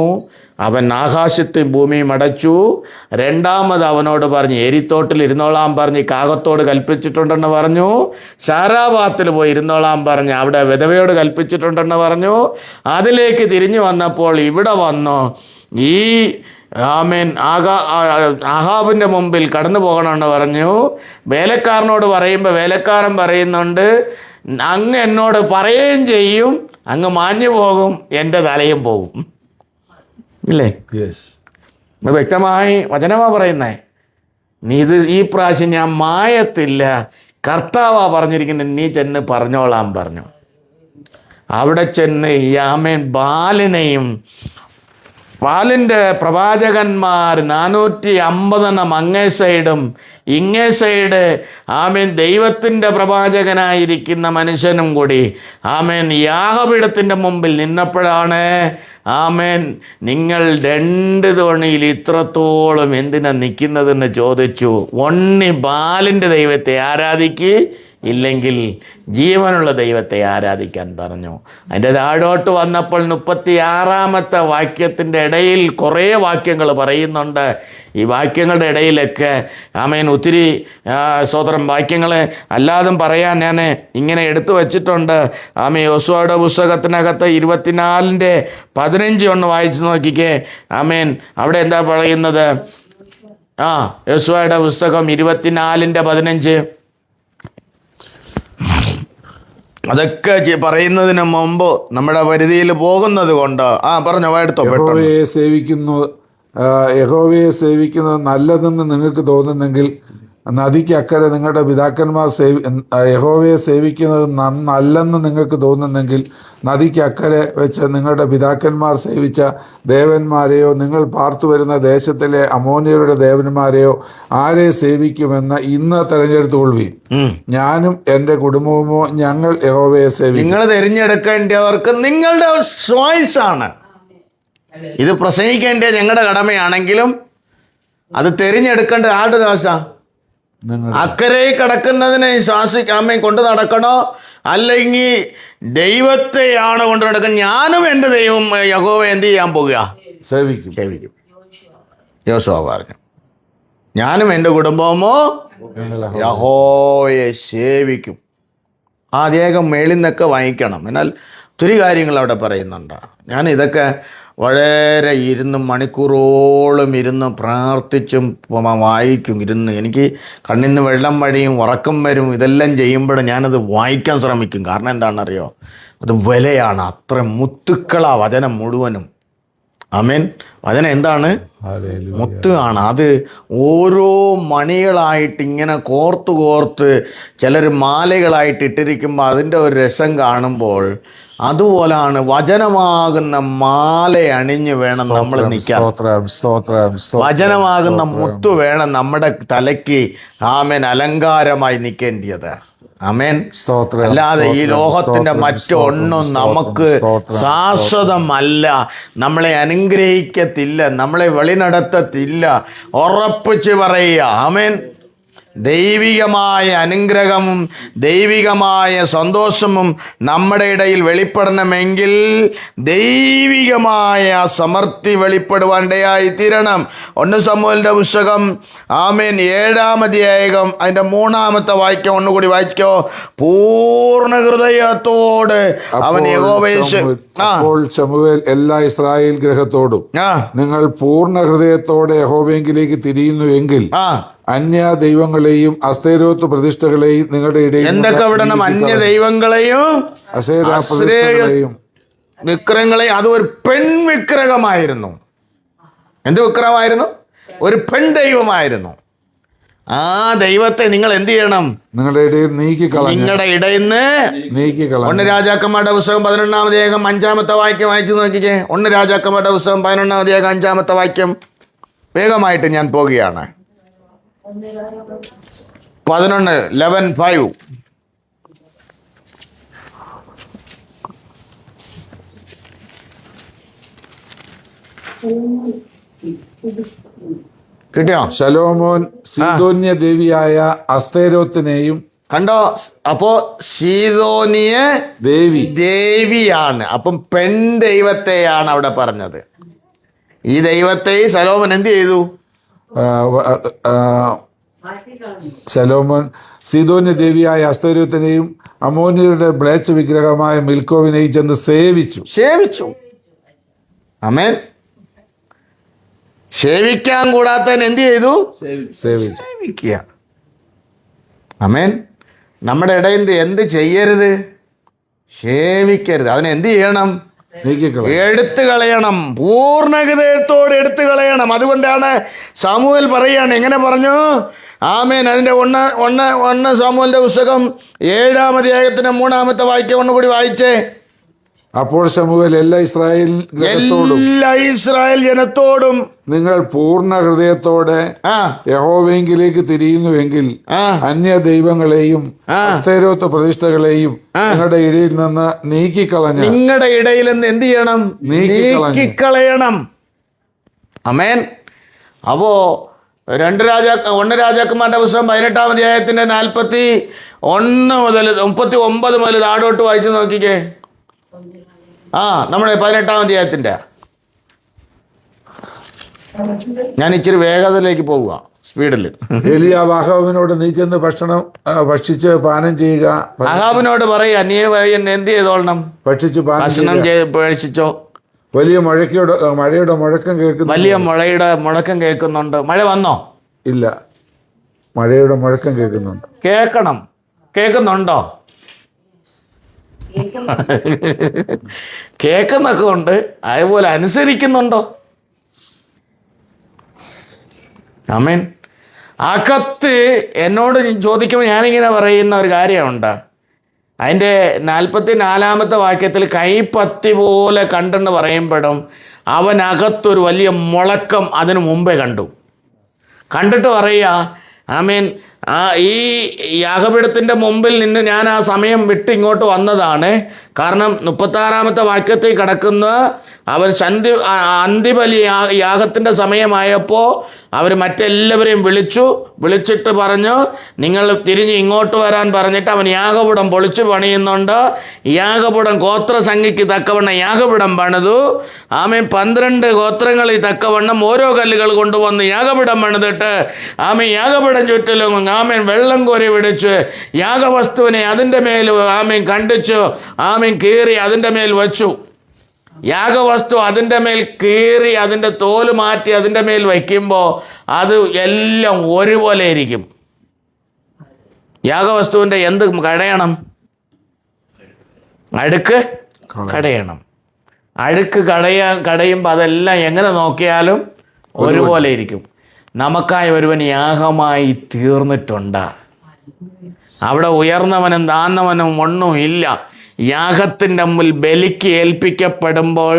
Speaker 1: അവൻ ആകാശത്തെ ഭൂമിയും അടച്ചു. രണ്ടാമത് അവനോട് പറഞ്ഞു എരിത്തോട്ടിൽ ഇരുന്നോളാൻ പറഞ്ഞ് കാകത്തോട് കൽപ്പിച്ചിട്ടുണ്ടെന്ന് പറഞ്ഞു. ഷാരാബാത്തിൽ പോയി ഇരുന്നോളാൻ പറഞ്ഞ് അവിടെ വിധവയോട് കൽപ്പിച്ചിട്ടുണ്ടെന്ന് പറഞ്ഞു. അതിലേക്ക് തിരിഞ്ഞു വന്നപ്പോൾ ഇവിടെ വന്നു ഈ ആമേൻ ആഹാബിൻ്റെ മുമ്പിൽ കടന്നു പോകണമെന്ന് പറഞ്ഞു. വേലക്കാരനോട് പറയുമ്പോൾ വേലക്കാരൻ പറയുന്നുണ്ട്, അങ്ങ് എന്നോട് പറയുകയും ചെയ്യും, അങ്ങ് മാഞ്ഞു പോകും, എൻ്റെ തലയും പോകും. ഇല്ലേ? വ്യക്തമായി വചനമാ പറയുന്നേ. ഈ പ്രാവശ്യം ഞാൻ മായത്തില്ല, കർത്താവാ പറഞ്ഞിരിക്കുന്നത്, നീ ചെന്ന് പറഞ്ഞോളാൻ പറഞ്ഞു. അവിടെ ചെന്ന് ആമേൻ ബാലിൻ്റെ പ്രവാചകന്മാർ 450 അങ്ങേ സൈഡും ഇങ്ങേ സൈഡ് ആമേൻ ദൈവത്തിൻ്റെ പ്രവാചകനായിരിക്കുന്ന മനുഷ്യനും കൂടി ആമേൻ യാഗപീഠത്തിൻ്റെ മുമ്പിൽ നിന്നപ്പോഴാണ് ആമേൻ നിങ്ങൾ 2 തോണിയിൽ ഇത്രത്തോളം എന്തിനാ നിൽക്കുന്നതെന്ന് ചോദിച്ചു. ഒന്നി ബാലിൻ്റെ ദൈവത്തെ ആരാധിക്ക്, ഇല്ലെങ്കിൽ ജീവനുള്ള ദൈവത്തെ ആരാധിക്കാൻ പറഞ്ഞു. അതിൻ്റെ താഴോട്ട് വന്നപ്പോൾ 36-ാമത്തെ വാക്യത്തിൻ്റെ ഇടയിൽ കുറേ വാക്യങ്ങൾ പറയുന്നുണ്ട്. ഈ വാക്യങ്ങളുടെ ഇടയിലൊക്കെ ആമേൻ ഒത്തിരി സ്തോത്രം വാക്യങ്ങൾ അല്ലാതും പറയാൻ ഞാൻ ഇങ്ങനെ എടുത്തു വച്ചിട്ടുണ്ട്. ആമേൻ യോശുവയുടെ പുസ്തകത്തിനകത്ത് 24:15 ഒന്ന് വായിച്ചു നോക്കിക്കേ. ആമേൻ അവിടെ എന്താ പറയുന്നത്? യോശുവയുടെ പുസ്തകം 24:15. അതൊക്കെ പറയുന്നതിന് മുമ്പ് നമ്മുടെ പരിധിയിൽ പോകുന്നത് കൊണ്ട് പറഞ്ഞോ, എടുത്തോ.
Speaker 2: യഹോവയെ സേവിക്കുന്നത് നല്ലതെന്ന് നിങ്ങൾക്ക് തോന്നുന്നെങ്കിൽ നദിക്ക് അക്കരെ നിങ്ങളുടെ പിതാക്കന്മാർ യഹോവയെ സേവിക്കുന്നത് നന്നല്ലെന്ന് നിങ്ങൾക്ക് തോന്നുന്നെങ്കിൽ നദിക്ക് അക്കരെ വെച്ച് നിങ്ങളുടെ പിതാക്കന്മാർ സേവിച്ച ദേവന്മാരെയോ നിങ്ങൾ പാർത്തു വരുന്ന ദേശത്തിലെ അമോനിയരുടെ ദേവന്മാരെയോ ആരെ സേവിക്കുമെന്ന് ഇന്ന് തെരഞ്ഞെടുത്തുകൊള്ളുവീൻ. ഞാനും എൻ്റെ കുടുംബവുമോ ഞങ്ങൾ യഹോവയെ സേവിക്കും.
Speaker 1: നിങ്ങൾ തിരഞ്ഞെടുക്കേണ്ടവർക്ക് നിങ്ങളുടെ ചോയ്സാണ്. ഇത് പ്രസംഗിക്കേണ്ടത് ഞങ്ങളുടെ കടമയാണെങ്കിലും അത് തിരഞ്ഞെടുക്കേണ്ട ആരുടെ ദോഷം? അക്കരെ കിടക്കുന്നതിനെ ശ്വാസിക്കാമേ കൊണ്ട് നടക്കണോ, അല്ലെങ്കിൽ ദൈവത്തെയാണ് കൊണ്ട് നടക്കുന്നത്? ഞാനും എൻ്റെ ദൈവം യഹോവ എന്ത് ചെയ്യാൻ പോകുക? സേവിക്കും. യോശുവ പറഞ്ഞു ഞാനും എൻ്റെ കുടുംബമോ യഹോവയെ സേവിക്കും. അദ്ദേഹം മേളിൽ നിന്നൊക്കെ വാങ്ങിക്കണം. എന്നാൽ ഒത്തിരി കാര്യങ്ങൾ അവിടെ പറയുന്നുണ്ട്. ഞാൻ ഇതൊക്കെ വളരെ മണിക്കൂറോളം ഇരുന്ന് പ്രാർത്ഥിച്ചും വായിക്കും. എനിക്ക് കണ്ണിൽ നിന്ന് വെള്ളം വഴിയും ഉറക്കം വരും. ഇതെല്ലാം ചെയ്യുമ്പോൾ ഞാനത് വായിക്കാൻ ശ്രമിക്കും. കാരണം എന്താണെന്നറിയോ, അത് വിലയാണ്. അത്ര മുത്തുക്കളാ വചനം മുഴുവനും. ആമേൻ. വചനം എന്താണ്? മുത്ത് ആണ്. അത് ഓരോ മണികളായിട്ട് ഇങ്ങനെ കോർത്ത് ചിലർ മാലകളായിട്ട് ഇട്ടിരിക്കുമ്പോൾ അതിൻ്റെ ഒരു രസം കാണുമ്പോൾ അതുപോലാണ് വചനമാകുന്ന മാല അണിഞ്ഞ് വേണം നമ്മൾ നിൽക്കാൻ. വചനമാകുന്ന മുത്ത് വേണം നമ്മുടെ തലയ്ക്ക് ആമേൻ അലങ്കാരമായി നിൽക്കേണ്ടത്. ആമേൻ. അല്ലാതെ ഈ ലോകത്തിന്റെ മറ്റൊന്നും നമുക്ക് ശാശ്വതമല്ല, നമ്മളെ അനുഗ്രഹിക്കത്തില്ല, നമ്മളെ വഴി നടത്തത്തില്ല. ഉറപ്പിച്ച് പറയുക. ആമേൻ. ദൈവികമായ അനുഗ്രഹവും ദൈവികമായ സന്തോഷവും നമ്മുടെ ഇടയിൽ വെളിപ്പെടണമെങ്കിൽ ദൈവികമായ സമൃദ്ധി വെളിപ്പെടുവാനിടയായി തീരണം. 1 ശമൂവേലിന്റെ പുസ്തകം ആമേൻ 7-ാം അധ്യായം അതിന്റെ 3-ാമത്തെ വാക്യം ഒന്നുകൂടി വായിക്കോ. പൂർണ്ണ ഹൃദയത്തോട് അവൻ യഹോവയെ
Speaker 2: അപ്പോൾ ശമൂവേൽ എല്ലാ ഇസ്രായേൽ ഗൃഹത്തോടും നിങ്ങൾ പൂർണ്ണ ഹൃദയത്തോടെ യഹോവയെങ്കിലേക്ക് തിരിയുന്നു എങ്കിൽ അന്യ ദൈവങ്ങളെയും അസ്തേരോത്ത് പ്രതിഷ്ഠകളെയും നിങ്ങളുടെ ഇടയിൽ
Speaker 1: എന്തൊക്കെ വിടണം? അന്യ ദൈവങ്ങളെയും
Speaker 2: പ്രതിഷ്ഠകളെയും
Speaker 1: വിഗ്രഹങ്ങളെയും. അത് ഒരു പെൺ വിഗ്രഹമായിരുന്നു. എന്ത് വിഗ്രഹമായിരുന്നു? ഒരു പെൺ ദൈവമായിരുന്നു. ആ ദൈവത്തെ നിങ്ങൾ എന്ത് ചെയ്യണം?
Speaker 2: നിങ്ങളുടെ ഇടയിൽ
Speaker 1: നിങ്ങളുടെ ഇടയിൽ നിന്ന് നീക്കിക്കളഞ്ഞു. 1 രാജാക്കന്മാരുടെ പുസ്തകം 11-ാം അധ്യായം 5-ാമത്തെ വാക്യം വായിച്ചു നോക്കിക്കേ. 1 രാജാക്കന്മാരുടെ പുസ്തകം 11-ാം അധ്യായം 5-ാമത്തെ വാക്യം. വേഗമായിട്ട് ഞാൻ പോകുകയാണ്. 11:5. കിട്ടിയോ?
Speaker 2: ശലോമോൻ സീദോന്യ ദേവിയായ അസ്തേരോത്തിനെയും
Speaker 1: കണ്ടോ? അപ്പോ സീദോനിയ ദേവിയാണ്. അപ്പം പെൺ ദൈവത്തെയാണ് അവിടെ പറഞ്ഞത്. ഈ ദൈവത്തെ ശലോമോൻ എന്ത് ചെയ്തു?
Speaker 2: ശലോമോൻ സീദോന്യ ദേവിയായ അസ്തേരോത്തിനെയും അമോന്യരുടെ മ്ലേച്ഛ വിഗ്രഹമായ മിൽക്കോവിനെയും ചെന്ന് സേവിച്ചു. ആമേൻ.
Speaker 1: സേവിക്കാൻ കൂടാത്തവൻ എന്ത് ചെയ്തു?
Speaker 2: സേവിക്കുക.
Speaker 1: ആമേൻ. നമ്മുടെ ഇടയിൽ എന്ത് ചെയ്യരുത്? സേവിക്കരുത്. അതിനെന്ത് ചെയ്യണം? എടുത്തു കളയണം. പൂർണ്ണ ഹൃദയത്തോടെ എടുത്തു കളയണം. അതുകൊണ്ടാണ് ശമൂവേൽ പറയാണ്. എങ്ങനെ പറഞ്ഞു? ആമേൻ. അതിന്റെ 1 ശമൂവേലിന്റെ പുസ്തകം 7-ാം അധ്യായത്തിന്റെ 3-ാമത്തെ വാക്യം ഒന്നുകൂടി വായിച്ചേ.
Speaker 2: അപ്പോൾ ശമൂവേൽ എല്ലാ ഇസ്രായേൽ
Speaker 1: ജനത്തോടും
Speaker 2: നിങ്ങൾ പൂർണ്ണ ഹൃദയത്തോടെ യഹോവയെങ്കിലേക്ക് തിരിയുന്നുവെങ്കിൽ അന്യ ദൈവങ്ങളെയും അസ്തേരോത്ത് പ്രതിഷ്ഠകളെയും നിങ്ങളുടെ ഇടയിൽ നിന്ന് നീക്കിക്കളഞ്ഞ്
Speaker 1: നിങ്ങളുടെ ഇടയിൽ നിന്ന് എന്ത് ചെയ്യണം? നീക്കിക്കളയണം. ആമേൻ. അപ്പോ 1 രാജാക്കന്മാരുടെ പുസ്തകം 18-ാം അധ്യായത്തിന്റെ 41 മുതൽ 39 മുതൽ താഴോട്ട് വായിച്ചു നോക്കിക്കേ. നമ്മുടെ 18-ാം അധ്യായത്തിന്റെ ഞാൻ ഇച്ചിരി വേഗതയിലേക്ക് പോവുക, സ്പീഡിൽ.
Speaker 2: ഏലിയാവ് അഹാബിനോട് നീ ചെന്ന് ഭക്ഷണം ഭക്ഷിച്ച് പാനം ചെയ്യുക.
Speaker 1: അഹാബിനോട് പറയാ, നീ എന്ത് ചെയ്തോളണം?
Speaker 2: ഭക്ഷിച്ച്
Speaker 1: ഭക്ഷണം ഭക്ഷിച്ചോ.
Speaker 2: വലിയ മഴയുടെ മുഴക്കം കേൾക്കുന്നു.
Speaker 1: വലിയ മഴയുടെ മുഴക്കം കേൾക്കുന്നുണ്ട്. മഴ വന്നോ?
Speaker 2: ഇല്ല. മഴയുടെ മുഴക്കം കേൾക്കുന്നുണ്ട്.
Speaker 1: കേൾക്കുന്നുണ്ടോ? കേൾക്കുന്നൊക്കെ ഉണ്ട്. അതുപോലെ അനുസരിക്കുന്നുണ്ടോ? ആമേൻ. അകത്ത് എന്നോട് ചോദിക്കുമ്പോൾ ഞാനിങ്ങനെ പറയുന്ന ഒരു കാര്യമുണ്ട്. അതിൻ്റെ 44-ാമത്തെ വാക്യത്തിൽ കൈപ്പത്തി പോലെ കണ്ടെന്ന് പറയുമ്പോഴും അവനകത്തൊരു വലിയ മുളക്കം അതിനു മുമ്പേ കണ്ടിട്ട് പറയുക. ആമേൻ. ഈ യാഗപീഠത്തിൻ്റെ മുമ്പിൽ നിന്ന് ഞാൻ ആ സമയം വിട്ട് ഇങ്ങോട്ട് വന്നതാണ്. കാരണം 36-ാമത്തെ വാക്യത്തിൽ കിടക്കുന്ന അവർ അന്തിബലി യാഗത്തിൻ്റെ സമയമായപ്പോൾ അവർ മറ്റെല്ലാവരെയും വിളിച്ചിട്ട് പറഞ്ഞു, നിങ്ങൾ തിരിഞ്ഞ് ഇങ്ങോട്ട് വരാൻ പറഞ്ഞിട്ട് അവൻ യാഗപീഠം പൊളിച്ചു പണിയുന്നുണ്ട്. യാഗപീഠം ഗോത്രസംഖ്യയ്ക്ക് തക്കവണ്ണം യാഗപീഠം പണിതു. ആമേൻ 12 ഗോത്രങ്ങളിൽ തക്കവണ്ണം ഓരോ കല്ലുകൾ കൊണ്ടുവന്ന് യാഗപീഠം പണിതിട്ട് ആമേൻ യാഗപീഠം ചുറ്റിലും ആമേൻ വെള്ളം കോരി പിടിച്ച് യാഗവസ്തുവിനെ അതിൻ്റെ മേൽ ആമേൻ കണ്ടിച്ചു, ആമേൻ കീറി അതിൻ്റെ മേൽ വച്ചു. യാഗവസ്തു അതിൻ്റെ മേൽ കീറി അതിൻ്റെ തോല് മാറ്റി അതിൻ്റെ മേൽ വയ്ക്കുമ്പോൾ അത് എല്ലാം ഒരുപോലെ ഇരിക്കും. യാഗവസ്തുവിൻ്റെ എന്ത് അഴുക്ക് കടയണം. അഴുക്ക് കടയുമ്പോൾ അതെല്ലാം എങ്ങനെ നോക്കിയാലും ഒരുപോലെ ഇരിക്കും. നമുക്കായി ഒരുവൻ യാഗമായി തീർന്നിട്ടുണ്ട്. അവിടെ ഉയർന്നവനും താഴ്ന്നവനും ഒന്നും ഇല്ല. യാഗത്തിൻ്റെ മുമ്പിൽ ബലിക്ക് ഏൽപ്പിക്കപ്പെടുമ്പോൾ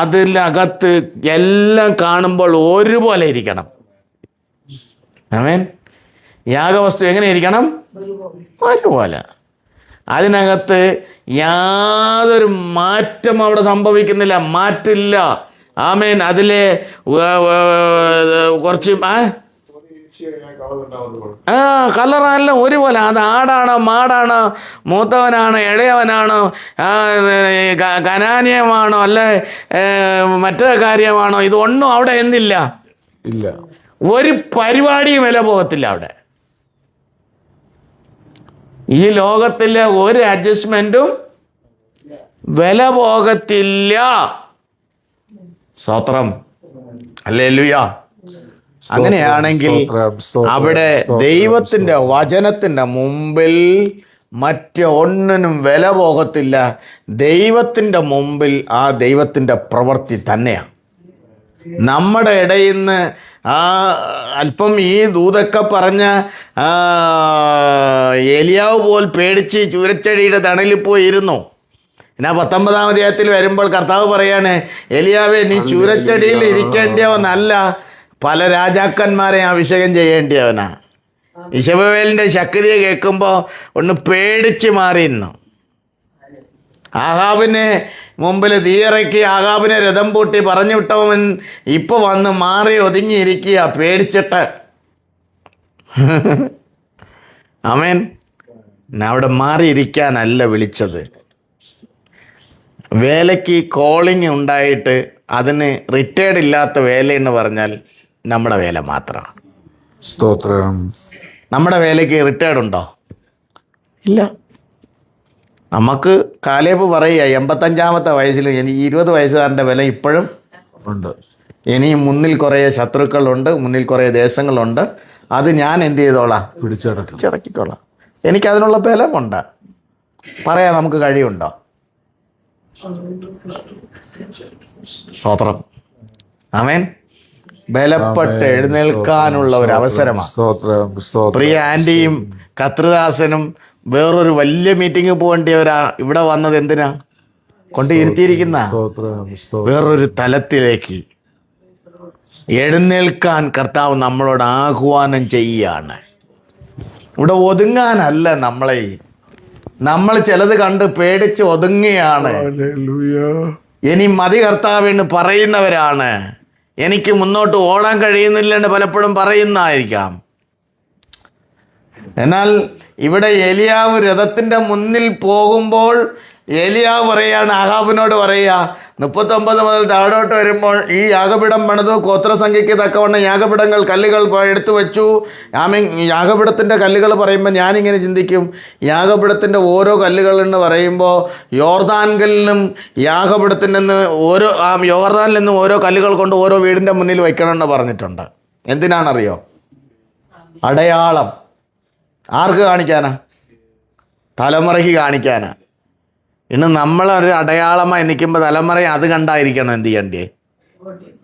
Speaker 1: അതിനകത്ത് എല്ലാം കാണുമ്പോൾ ഒരുപോലെ ഇരിക്കണം. ആമേൻ. യാഗവസ്തു എങ്ങനെ ഇരിക്കണം? ഒരുപോലെ. അതിനകത്ത് യാതൊരു മാറ്റം അവിടെ സംഭവിക്കുന്നില്ല, മാറ്റില്ല. ആമേൻ. അതിലെ കുറച്ച് കളറെല്ലാം ഒരുപോലെ. അത് ആടാണോ മാടാണോ, മൂത്തവനാണോ ഇളയവനാണോ, കനാന്യമാണോ അല്ലെ മറ്റേ കാര്യമാണോ, ഇതൊന്നും അവിടെ എന്നില്ല.
Speaker 2: ഇല്ല.
Speaker 1: ഒരു പരിപാടിയും വില പോകത്തില്ല അവിടെ. ഈ ലോകത്തിലെ ഒരു അഡ്ജസ്റ്റ്മെന്റും വില പോകത്തില്ല. സ്തോത്രം. ഹല്ലേലൂയ. അങ്ങനെയാണെങ്കിൽ അവിടെ ദൈവത്തിൻ്റെ വചനത്തിൻ്റെ മുമ്പിൽ മറ്റൊന്നിനും വില പോകത്തില്ല. ദൈവത്തിൻ്റെ മുമ്പിൽ ആ ദൈവത്തിൻ്റെ പ്രവൃത്തി തന്നെയാണ്. നമ്മുടെ ഇടയിൽ നിന്ന് അല്പം ഈ ദൂതൊക്കെ പറഞ്ഞ ഏലിയാവ് പോൽ പേടിച്ച് ചൂരച്ചെടിയുടെ തണലിൽ പോയിരുന്നു. എന്നാ 19-ാം അധ്യായത്തിൽ വരുമ്പോൾ കർത്താവ് പറയാണ്, ഏലിയാവേ നീ ചൂരച്ചെടിയിൽ ഇരിക്കേണ്ടവനല്ല, പല രാജാക്കന്മാരെ അഭിഷേകം ചെയ്യേണ്ടിയവനാ. ഇശബേലിൻ്റെ ശക്തിയെ കേൾക്കുമ്പോൾ ഒന്ന് പേടിച്ച് മാറിയിരുന്നു. ആഹാബിനെ മുമ്പിൽ തീയിറക്കി ആഹാബിനെ രഥം പൂട്ടി പറഞ്ഞു വിട്ടവൻ ഇപ്പോൾ വന്ന് മാറി ഒതുങ്ങിയിരിക്കുക പേടിച്ചിട്ട്. ആമേൻ. അവിടെ മാറിയിരിക്കാനല്ല വിളിച്ചത്. വേലയ്ക്ക് കോളിങ് ഉണ്ടായിട്ട് അതിന് റിട്ടയർഡ് ഇല്ലാത്ത വേലയെന്ന് പറഞ്ഞാൽ നമ്മുടെ വേല മാത്രമാണ്.
Speaker 2: സ്തോത്രം.
Speaker 1: നമ്മുടെ വേലയ്ക്ക് റിട്ടയർഡ് ഉണ്ടോ? ഇല്ല. നമുക്ക് കാലേബ് പറയുക 85-ാമത്തെ വയസ്സിൽ ഇനി 20 വയസ്സുകാരൻ്റെ വില ഇപ്പോഴും
Speaker 2: ഉണ്ട്.
Speaker 1: ഇനിയും മുന്നിൽ കുറേ ശത്രുക്കളുണ്ട്, മുന്നിൽ കുറേ ദേശങ്ങളുണ്ട്. അത് ഞാൻ എന്ത് ചെയ്തോളാം? പിടിച്ചടക്കിക്കോളാം. എനിക്കതിനുള്ള ബലമുണ്ട്. പറയാൻ നമുക്ക് കഴിവുണ്ടോ? സ്തോത്രം. ആമേൻ. ബലപ്പെട്ട് എഴുന്നേൽക്കാനുള്ള ഒരു അവസരമാണ്. പ്രിയ ആൻറ്റിയും കത്രിദാസനും വേറൊരു വലിയ മീറ്റിംഗ് പോകേണ്ടിയവരാ ഇവിടെ വന്നത്. എന്തിനാ കൊണ്ട് ഇരുത്തിയിരിക്കുന്ന? വേറൊരു തലത്തിലേക്ക് എഴുന്നേൽക്കാൻ കർത്താവ് നമ്മളോട് ആഹ്വാനം ചെയ്യുകയാണ്. ഇവിടെ ഒതുങ്ങാനല്ല നമ്മൾ ചിലത് കണ്ട് പേടിച്ച് ഒതുങ്ങുകയാണ്. ഇനി മതി കർത്താവെന്ന് പറയുന്നവരാണ്. എനിക്ക് മുന്നോട്ട് ഓടാൻ കഴിയുന്നില്ലെന്ന് പലപ്പോഴും പറയുന്നതായിരിക്കാം. എന്നാൽ ഇവിടെ ഏലിയാവ് രഥത്തിൻ്റെ മുന്നിൽ പോകുമ്പോൾ ഏലിയാവ് പറയാണ്, ആഹാബിനോട് പറയുക, 39 മുതൽ താഴോട്ട് വരുമ്പോൾ ഈ യാഗപീഠം പണിതു, ഗോത്രസംഖ്യയ്ക്ക് തക്കവണ്ണം യാഗപീഠങ്ങൾ കല്ലുകൾ എടുത്തു വെച്ചു. യാഗപീഠത്തിൻ്റെ കല്ലുകൾ പറയുമ്പോൾ ഞാനിങ്ങനെ ചിന്തിക്കും, യാഗപീഠത്തിൻ്റെ ഓരോ കല്ലുകൾ എന്ന് പറയുമ്പോൾ യോർദാനിൽ നിന്നും യാഗപീഠത്തിൽ നിന്ന് യോർദാനിൽ നിന്നും ഓരോ കല്ലുകൾ കൊണ്ട് ഓരോ വീടിൻ്റെ മുന്നിൽ വയ്ക്കണമെന്ന് പറഞ്ഞിട്ടുണ്ട്. എന്തിനാണറിയോ? അടയാളം. ആർക്ക് കാണിക്കാനാ? തലമുറയ്ക്ക് കാണിക്കാനാ. ഇന്ന് നമ്മളൊരു അടയാളമായി നിൽക്കുമ്പോൾ തലമുറ അത് കണ്ടായിരിക്കണം എന്ത് ചെയ്യണ്ടേ?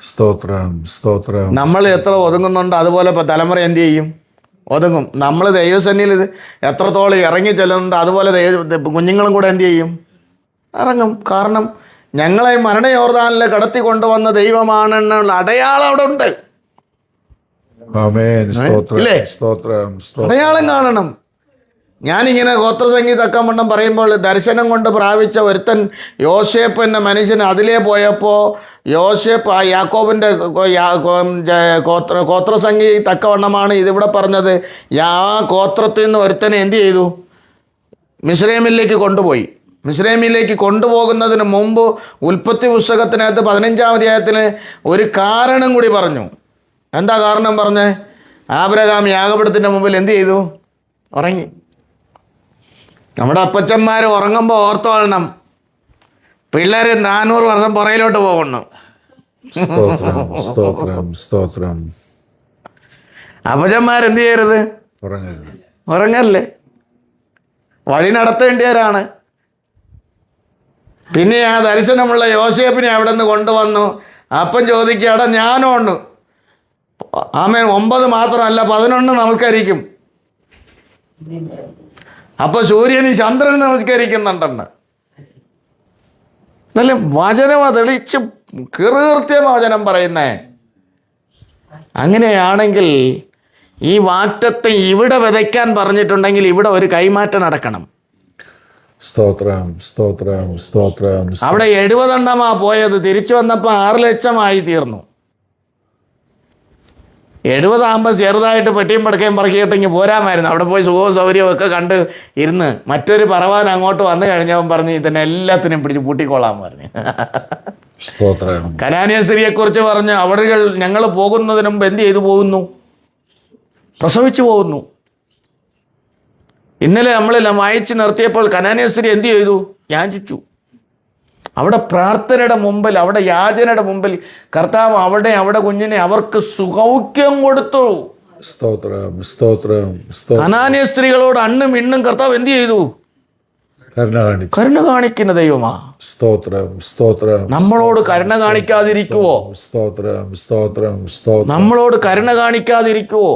Speaker 2: സ്തോത്രം. സ്തോത്രം.
Speaker 1: നമ്മൾ എത്ര ഒതുങ്ങുന്നുണ്ടോ അതുപോലെ ഇപ്പോൾ തലമുറ എന്ത് ചെയ്യും? ഒതുങ്ങും. നമ്മൾ ദൈവസന്നിധിയിൽ എത്രത്തോളം ഇറങ്ങി ചെല്ലുന്നുണ്ടോ അതുപോലെ കുഞ്ഞുങ്ങളും കൂടെ എന്ത് ചെയ്യും? ഇറങ്ങും. കാരണം ഞങ്ങളെ മരണയോർദാനിൽ കടത്തി കൊണ്ടുവന്ന ദൈവമാണെന്നുള്ള അടയാളം അവിടെ ഉണ്ട്. അടയാളം കാണണം. ഞാനിങ്ങനെ ഗോത്രസംഖ്യ തക്കവണ്ണം പറയുമ്പോൾ ദർശനം കൊണ്ട് പ്രാപിച്ച ഒരുത്തൻ യോസേപ്പ് എന്ന മനുഷ്യൻ അതിലേ പോയപ്പോൾ യോസേപ്പ് ആ യാക്കോബിൻ്റെ ഗോത്രസംഖ്യ തക്കവണ്ണമാണ് ഇതിവിടെ പറഞ്ഞത്. ആ ഗോത്രത്തിൽ നിന്ന് ഒരുത്തനെ എന്ത് ചെയ്തു? മിസ്രൈമിലേക്ക് കൊണ്ടുപോയി. മിസ്രൈമിലേക്ക് കൊണ്ടുപോകുന്നതിന് മുമ്പ് ഉൽപ്പത്തി പുസ്തകത്തിനകത്ത് 15-ാം അധ്യായത്തിന് ഒരു കാരണം കൂടി പറഞ്ഞു. എന്താ കാരണം പറഞ്ഞേ? ആബ്രഹാം യാഗപീഠത്തിൻ്റെ മുമ്പിൽ എന്ത് ചെയ്തു? ഉറങ്ങി. നമ്മുടെ അപ്പച്ചന്മാർ ഉറങ്ങുമ്പോൾ ഓർത്തോളണം, പിള്ളേർ 400 വർഷം പുറയിലോട്ട് പോകുന്നു. അപ്പച്ചന്മാരെന്ത് ചെയ്യരുത്? ഉറങ്ങല്ലേ, വഴി നടത്തേണ്ടിയവരാണ്. പിന്നെ ആ ദർശനമുള്ള യോസേപ്പിനെ അവിടെ നിന്ന് കൊണ്ടുവന്നു. അപ്പം ചോദിക്കുകയാണ്, ഞാനോണ് ആമേൻ 9 മാത്രമല്ല 11 നമസ്കരിക്കും. അപ്പോൾ സൂര്യനും ചന്ദ്രനും നമസ്കരിക്കുന്നുണ്ടെന്ന്. നല്ല വചനമാ തെളിച്ച് കീർത്തിയ വചനം പറയുന്നേ. അങ്ങനെയാണെങ്കിൽ ഈ വാക്തത്തെ ഇവിടെ വിതയ്ക്കാൻ പറഞ്ഞിട്ടുണ്ടെങ്കിൽ ഇവിടെ ഒരു കൈമാറ്റം നടക്കണം.
Speaker 2: സ്തോത്രം, സ്തോത്രം, സ്തോത്രം.
Speaker 1: അവിടെ 70 എണ്ണമാ പോയത്, തിരിച്ചു വന്നപ്പോൾ 6 ലക്ഷമായി തീർന്നു. 70 ആകുമ്പോൾ ചെറുതായിട്ട് പെട്ടിയും പടക്കയും പറക്കിയിട്ടെങ്കിൽ പോരാമായിരുന്നു. അവിടെ പോയി സുഖവും സൗകര്യവും ഒക്കെ കണ്ട് ഇരുന്ന് മറ്റൊരു പറവാൻ അങ്ങോട്ട് വന്നു കഴിഞ്ഞവൻ പറഞ്ഞ് ഇതിനെല്ലാത്തിനും പിടിച്ച് പൂട്ടിക്കൊള്ളാൻ പറഞ്ഞു. കനാന്യ സ്ത്രീയെക്കുറിച്ച് പറഞ്ഞ് അവിടെ ഞങ്ങൾ പോകുന്നതിന് മുമ്പ് എന്ത് ചെയ്തു പോകുന്നു? പ്രസവിച്ചു പോകുന്നു. ഇന്നലെ നമ്മളെല്ലാം വായിച്ച് നിർത്തിയപ്പോൾ കനാന്യ സ്ത്രീ എന്ത് ചെയ്തു? യാചിച്ചു. അവിടെ പ്രാർത്ഥനയുടെ മുമ്പിൽ, അവിടെ യാചനയുടെ മുമ്പിൽ കർത്താവ് അവിടെ കുഞ്ഞിനെ അവർക്ക് സൗഖ്യം കൊടുത്തു.
Speaker 2: സ്തോത്രം, സ്തോത്രം, സ്തോത്രം.
Speaker 1: കനാന്യ സ്ത്രീകളോട് അണ്ണും ഇണ്ണും കർത്താവ് എന്ത് ചെയ്തു? കരുണ കാണിക്കുന്ന ദൈവമാ.
Speaker 2: സ്തോത്രം, സ്തോത്രം.
Speaker 1: നമ്മളോട് കരുണ കാണിക്കാതിരിക്കുവോ?
Speaker 2: സ്തോത്രം, സ്തോത്രം, സ്തോത്രം.
Speaker 1: നമ്മളോട് കരുണ കാണിക്കാതിരിക്കുവോ?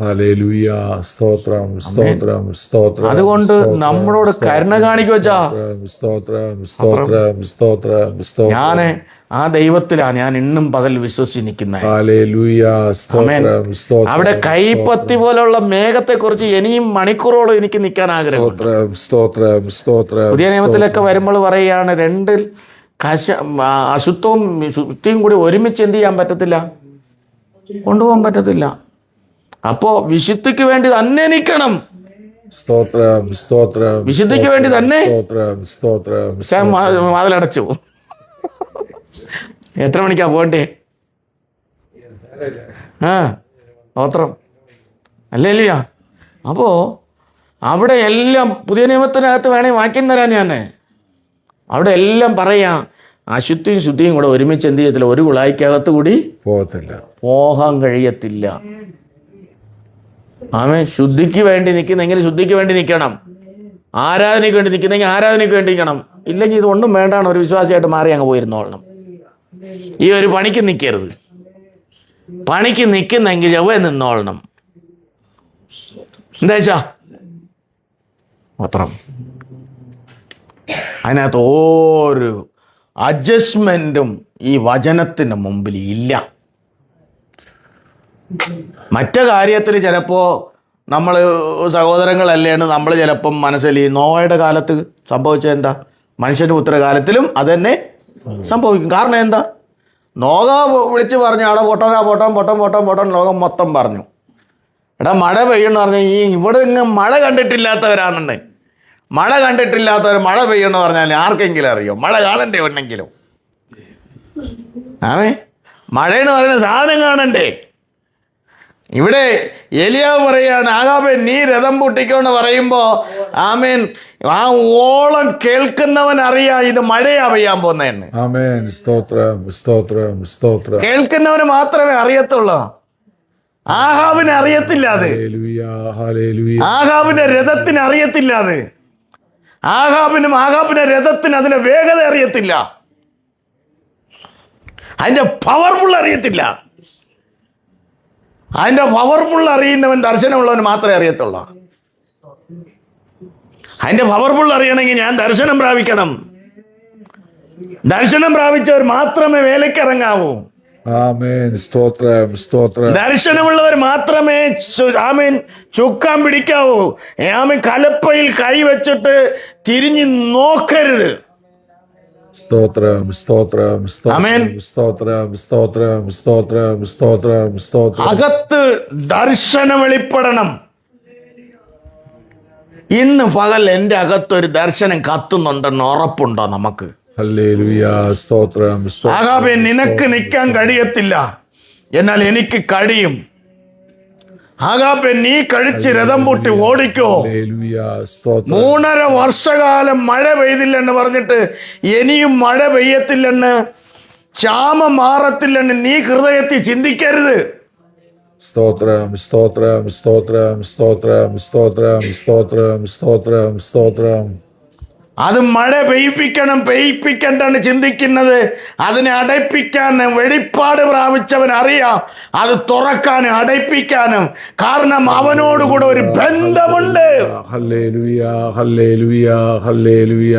Speaker 2: ഹല്ലേലൂയ. സ്തോത്രം, സ്തോത്രം, സ്തോത്രം.
Speaker 1: അതുകൊണ്ട് നമ്മളോട് കരുണ കാണിക്കുവച്ചാ.
Speaker 2: സ്തോത്രം, സ്തോത്രം, സ്തോത്രം, സ്തോത്രം.
Speaker 1: ഞാന് ആ ദൈവത്തിലാണ് ഞാൻ ഇന്നും പകൽ വിശ്വസിച്ച് നിൽക്കുന്നത്.
Speaker 2: ഹല്ലേലൂയ. സ്തോത്രം, സ്തോത്രം.
Speaker 1: അവിടെ കൈപ്പത്തി പോലുള്ള മേഘത്തെ കുറിച്ച് ഇനിയും മണിക്കൂറോളം എനിക്ക് നിൽക്കാൻ ആഗ്രഹം.
Speaker 2: സ്തോത്രം, സ്തോത്രം.
Speaker 1: പുതിയ നിയമത്തിലൊക്കെ വരുമ്പോൾ പറയുകയാണ്, 2 അശുദ്ധവും ശുദ്ധിയും കൂടി ഒരുമിച്ച് എന്ത് ചെയ്യാൻ പറ്റത്തില്ല? കൊണ്ടുപോകാൻ പറ്റത്തില്ല. അപ്പോ വിശുദ്ധിക്ക് വേണ്ടി തന്നെ നിൽക്കണം.
Speaker 2: സ്തോത്രം, സ്തോത്രം.
Speaker 1: വിശുദ്ധിക്ക് വേണ്ടി തന്നെ.
Speaker 2: സ്തോത്രം, സ്തോത്രം.
Speaker 1: വാതിലടച്ചു. എത്ര മണിക്കാ പോകണ്ടേ? സ്തോത്രം, അല്ലേ? അപ്പോ അവിടെ എല്ലാം പുതിയ നിയമത്തിനകത്ത് വേണേ വാക്യം തരാൻ ഞാൻ. അവിടെ എല്ലാം പറയാം, അശുദ്ധിയും ശുദ്ധിയും കൂടെ ഒരുമിച്ച് എന്ത് ചെയ്യത്തില്ല, ഒരു കുളായിക്കകത്ത് കൂടി പോകാൻ കഴിയത്തില്ല. ആമേൻ. ശുദ്ധിക്ക് വേണ്ടി നിൽക്കുന്നെങ്കിൽ ശുദ്ധിക്ക് വേണ്ടി നിൽക്കണം. ആരാധനയ്ക്ക് വേണ്ടി നിൽക്കുന്നെങ്കിൽ ആരാധനയ്ക്ക് വേണ്ടി നിൽക്കണം. ഇല്ലെങ്കിൽ ഇതൊന്നും വേണ്ടാണ്, ഒരു വിശ്വാസിയായിട്ട് മാറി അങ്ങ് പോയിരുന്നോളണം. ഈ ഒരു പണിക്ക് നിൽക്കരുത്. പണിക്ക് നിൽക്കുന്നെങ്കിൽ ചൊവ്വേ നിന്നോളണം. എന്താ വെച്ചാ മാത്രം അതിനകത്ത് ഒരു അഡ്ജസ്റ്റ്മെൻറ്റും ഈ വചനത്തിന് മുമ്പിൽ ഇല്ല. മറ്റു കാര്യത്തിൽ ചിലപ്പോൾ നമ്മൾ സഹോദരങ്ങളല്ലേന്ന് നമ്മൾ ചിലപ്പം മനസ്സിൽ ഈ നോവയുടെ കാലത്ത് സംഭവിച്ചത് എന്താ? മനുഷ്യൻ്റെ ഉത്തരകാലത്തിലും അത് തന്നെ സംഭവിക്കും. കാരണം എന്താ? നോക വിളിച്ച് പറഞ്ഞു, അവിടെ പൊട്ടൻ ലോകം മൊത്തം പറഞ്ഞു. എടാ മഴ പെയ്യണമെന്ന് പറഞ്ഞാൽ ഇവിടെ ഇങ്ങ് മഴ കണ്ടിട്ടില്ലാത്തവരാണെന്ന്. മഴ കണ്ടിട്ടില്ലാത്തവർ മഴ പെയ്യണമെന്ന് പറഞ്ഞാൽ ആർക്കെങ്കിലും അറിയോ? മഴ കാണണ്ടേ ഉണ്ടെങ്കിലും? മഴയെന്ന് പറയുന്ന സാധനം കാണണ്ടേ? ഇവിടെ എലിയാവ് പറയാണ്, ആഹാബേ നീ രഥം പൊട്ടിക്കോന്ന് പറയുമ്പോൾ ആമേൻ ആ ഓളം കേൾക്കുന്നവൻ അറിയാം ഇത് മഴയാ പെയ്യാൻ പോകുന്നതെന്ന്. കേൾക്കുന്നവന് മാത്രമേ അറിയത്തുള്ളൂ. ആഹാബിന് അറിയത്തില്ല അത്. ആഹാബിന്റെ രഥത്തിന് അറിയത്തില്ല അത്. ആഹാബിന്റെ രഥത്തിന് അതിന്റെ വേഗത അറിയത്തില്ല. അതിന്റെ പവർഫുൾ അറിയത്തില്ല. അതിന്റെ പവർഫുൾ അറിയുന്നവൻ ദർശനമുള്ളവന് മാത്രമേ അറിയത്തുള്ളൂ. അതിന്റെ പവർഫുൾ അറിയണമെങ്കിൽ ഞാൻ ദർശനം പ്രാപിക്കണം. ദർശനം പ്രാപിച്ചവർ മാത്രമേ വേലയ്ക്ക് ഇറങ്ങാവൂ.
Speaker 2: ആമേൻ. സ്തോത്രം, സ്തോത്രം.
Speaker 1: ദർശനമുള്ളവർ മാത്രമേ ആമേൻ ചുക്കാൻ പിടിക്കാവൂ. ആമേൻ കലപ്പയിൽ കൈവച്ചിട്ട് തിരിഞ്ഞു നോക്കരുത്.
Speaker 2: സ്തോത്രം, സ്തോത്രം,
Speaker 1: ആമേൻ.
Speaker 2: സ്തോത്രം, സ്തോത്രം, സ്തോത്രം, സ്തോത്രം, സ്തോത്രം.
Speaker 1: അകത്ത് ദർശനം വെളിപ്പെടണം. ഇന്ന് പകൽ എൻ്റെ അകത്തൊരു ദർശനം കത്തുന്നുണ്ടെന്ന് ഉറപ്പുണ്ടോ നമുക്ക്?
Speaker 2: ഹല്ലേലൂയ. സ്തോത്രം, സ്തോത്രം.
Speaker 1: ആകാബേ, നിനക്ക് നിൽക്കാൻ കഴിയത്തില്ല, എന്നാൽ എനിക്ക് കഴിയും. ആകാബേ, നീ കഴിച്ച് രഥം പൂട്ടി ഓടിക്കോ.
Speaker 2: ഹല്ലേലൂയ. സ്തോത്രം.
Speaker 1: 3.5 വർഷകാലം മഴ പെയ്തില്ലെന്ന് പറഞ്ഞിട്ട് ഇനിയും മഴ പെയ്യത്തില്ലെന്ന്, ക്ഷാമം മാറത്തില്ലെന്ന് നീ ഹൃദയത്തിൽ ചിന്തിക്കരുത്.
Speaker 2: സ്തോത്രം, സ്തോത്രം, സ്തോത്രം, സ്തോത്രം, സ്തോത്രം, സ്തോത്രം, സ്തോത്രം, സ്തോത്രം.
Speaker 1: അത് മഴ പെയ്യിപ്പിക്കണ്ടെന്ന് ചിന്തിക്കുന്നത്. അതിനെ അടയ്പ്പിക്കാൻ വെളിപ്പാട് പ്രാപിച്ചവൻ അറിയാം അത് തുറക്കാനും അടയ്പ്പിക്കാനും. കാരണം അവനോടുകൂടെ ഒരു ബന്ധമുണ്ട്.
Speaker 2: Hallelujah, hallelujah, hallelujah.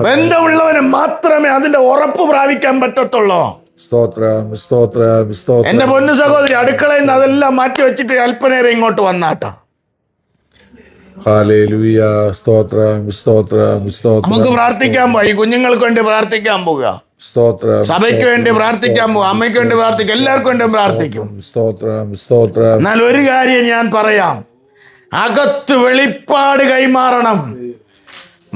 Speaker 1: ബന്ധമുള്ളവന് മാത്രമേ അതിന്റെ ഉറപ്പ് പ്രാപിക്കാൻ പറ്റത്തുള്ളൂ.
Speaker 2: സ്തോത്രം, സ്തോത്രം, സ്തോത്രം.
Speaker 1: എന്റെ പൊന്നു സഹോദരി, അടുക്കളയിൽ നിന്ന് അതെല്ലാം മാറ്റി വെച്ചിട്ട് അല്പനേരം ഇങ്ങോട്ട് വന്നാട്ടോ.
Speaker 2: ഹല്ലേലൂയ. സ്തോത്രം, സ്തോത്രം, സ്തോത്രം.
Speaker 1: നമുക്ക് പ്രാർത്ഥിക്കാൻ പോയി. കുഞ്ഞുങ്ങൾക്ക് വേണ്ടി പ്രാർത്ഥിക്കാൻ പോവുക,
Speaker 2: സ്തോത്രം.
Speaker 1: സഭയ്ക്ക് വേണ്ടി പ്രാർത്ഥിക്കാൻ പോവുക, അമ്മയ്ക്ക് വേണ്ടി പ്രാർത്ഥിക്കും, എല്ലാവർക്കും വേണ്ടി പ്രാർത്ഥിക്കും.
Speaker 2: സ്തോത്രം, സ്തോത്രം.
Speaker 1: എന്നാൽ ഒരു കാര്യം ഞാൻ പറയാം, അകത്ത് വെളിപ്പാട് കൈമാറണം.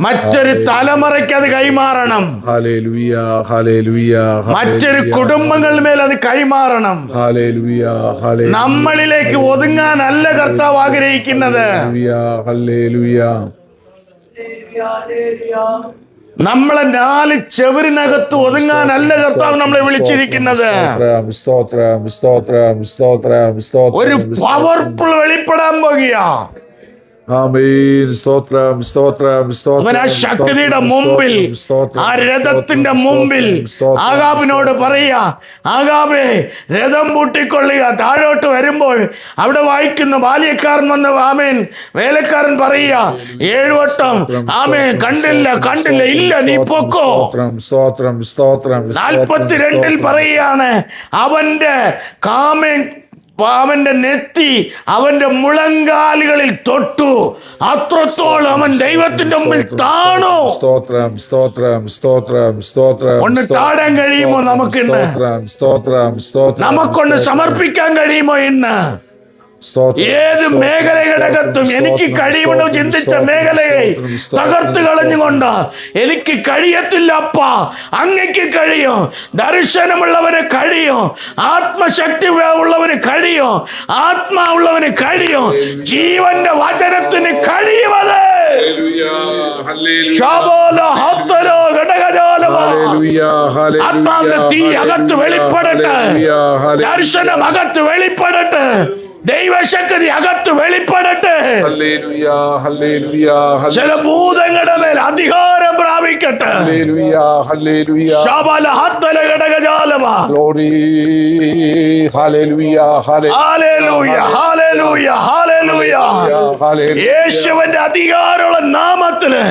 Speaker 1: മറ്റൊരു തലമുറയ്ക്ക് അത് കൈമാറണം.
Speaker 2: Hallelujah, hallelujah.
Speaker 1: മറ്റൊരു കുടുംബങ്ങളുടെ മേൽ അത് കൈമാറണം.
Speaker 2: Hallelujah, hallelujah.
Speaker 1: നമ്മളിലേക്ക് ഒതുങ്ങാനല്ല കർത്താവ് ആഗ്രഹിക്കുന്നത്.
Speaker 2: ഹല്ലേലൂയ.
Speaker 1: നമ്മളെ 4 ചെവിരിനകത്ത് ഒതുങ്ങാനല്ല കർത്താവ് നമ്മളെ വിളിച്ചിരിക്കുന്നത്.
Speaker 2: സ്തോത്രം, സ്തോത്രം, സ്തോത്രം, സ്തോത്രം.
Speaker 1: ഒരു പവർഫുൾ വെളിപ്പെടാൻ പോകുക.
Speaker 2: ആമേൻ. സ്തോത്രം, സ്തോത്രം, സ്തോത്രം.
Speaker 1: അവൻ ആ ശക്തിയുടെ മുമ്പിൽ, ആ രഥത്തിന്റെ മുമ്പിൽ ആകാബിനോട് പറയാ, ആകാബേ, രഥം പൂട്ടിക്കൊള്ളുക. താഴോട്ട് വരുമ്പോൾ അവിടെ വായിക്കുന്ന ബാല്യക്കാരൻ വന്ന് ആമേൻ, വേലക്കാരൻ പറയുക 7 വട്ടം ആമേൻ, കണ്ടില്ല, കണ്ടില്ല, ഇല്ല, നീ പൊക്കോ.
Speaker 2: സ്തോത്രം, സ്തോത്രം.
Speaker 1: 42 പറയാണ്, അവന്റെ കാമേൻ, അവന്റെ നെത്തി അവന്റെ മുളങ്കാലുകളിൽ തൊട്ടു. അത്രത്തോളം അവൻ ദൈവത്തിന്റെ മുമ്പിൽ താണു.
Speaker 2: സ്തോത്രം, സ്തോത്രം, സ്തോത്രം, സ്തോത്രം.
Speaker 1: ഒന്ന് താഴാൻ കഴിയുമോ നമുക്ക് ഇന്ന്?
Speaker 2: സ്തോത്രം, സ്തോത്രം.
Speaker 1: നമുക്കൊന്ന് സമർപ്പിക്കാൻ കഴിയുമോ ഇന്ന്? ഏത് മേഖലകടകത്തും എനിക്ക് കഴിയുമെന്ന് ചിന്തിച്ച മേഖലയെ തകർത്ത് കളഞ്ഞുകൊണ്ട് എനിക്ക് കഴിയത്തില്ല അപ്പാ, അങ്ങയ്ക്ക് കഴിയും. ദർശനമുള്ളവന് കഴിയും, ആത്മശക്തി ഉള്ളവന് കഴിയും, ആത്മാവുള്ളവന് കഴിയും, ജീവന്റെ വചനത്തിന് കഴിയുമത്. ആത്മാവിന്റെ തീ അകത്ത് വെളിപ്പെടട്ടെ, ദർശനം അകത്ത് വെളിപ്പെടട്ടെ, ദൈവശക്തി അകത്ത് വെളിപ്പെടട്ടെ. ചില ഭൂതങ്ങളുടെ മേൽ അധികാരം പ്രാപിക്കട്ടെ. യേശുവിന്റെ അധികാരമുള്ള നാമത്തിന്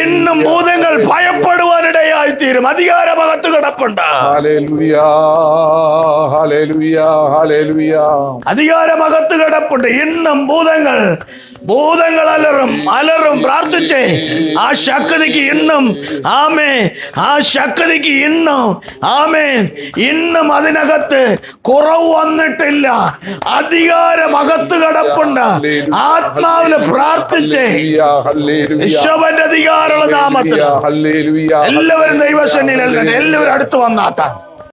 Speaker 1: ഇന്നും ഭൂതങ്ങൾ ഭയപ്പെടുവാനിടയായി തീരും. അധികാരം അകത്ത് കിടപ്പുണ്ട്. അധികാരം അകത്ത് കിടപ്പുണ്ട്. ഇന്നും ഭൂതങ്ങൾ അലറും പ്രാർത്ഥിച്ചേ. ആ ശക്തിക്ക് ഇന്നും ആമേ, ആ ശക്തിക്ക് ഇന്നും അതിനകത്ത് കുറവ് വന്നിട്ടില്ല. അധികാരം അകത്ത് കിടപ്പുണ്ട്. ആത്മാവിന് പ്രാർത്ഥിച്ചേ. യേശുവിന്റെ അധികാരമുള്ള നാമത്തിൽ എല്ലാവരും ദൈവസന്നിധിയിൽ എല്ലാവരും അടുത്ത് വന്നാട്ടാ.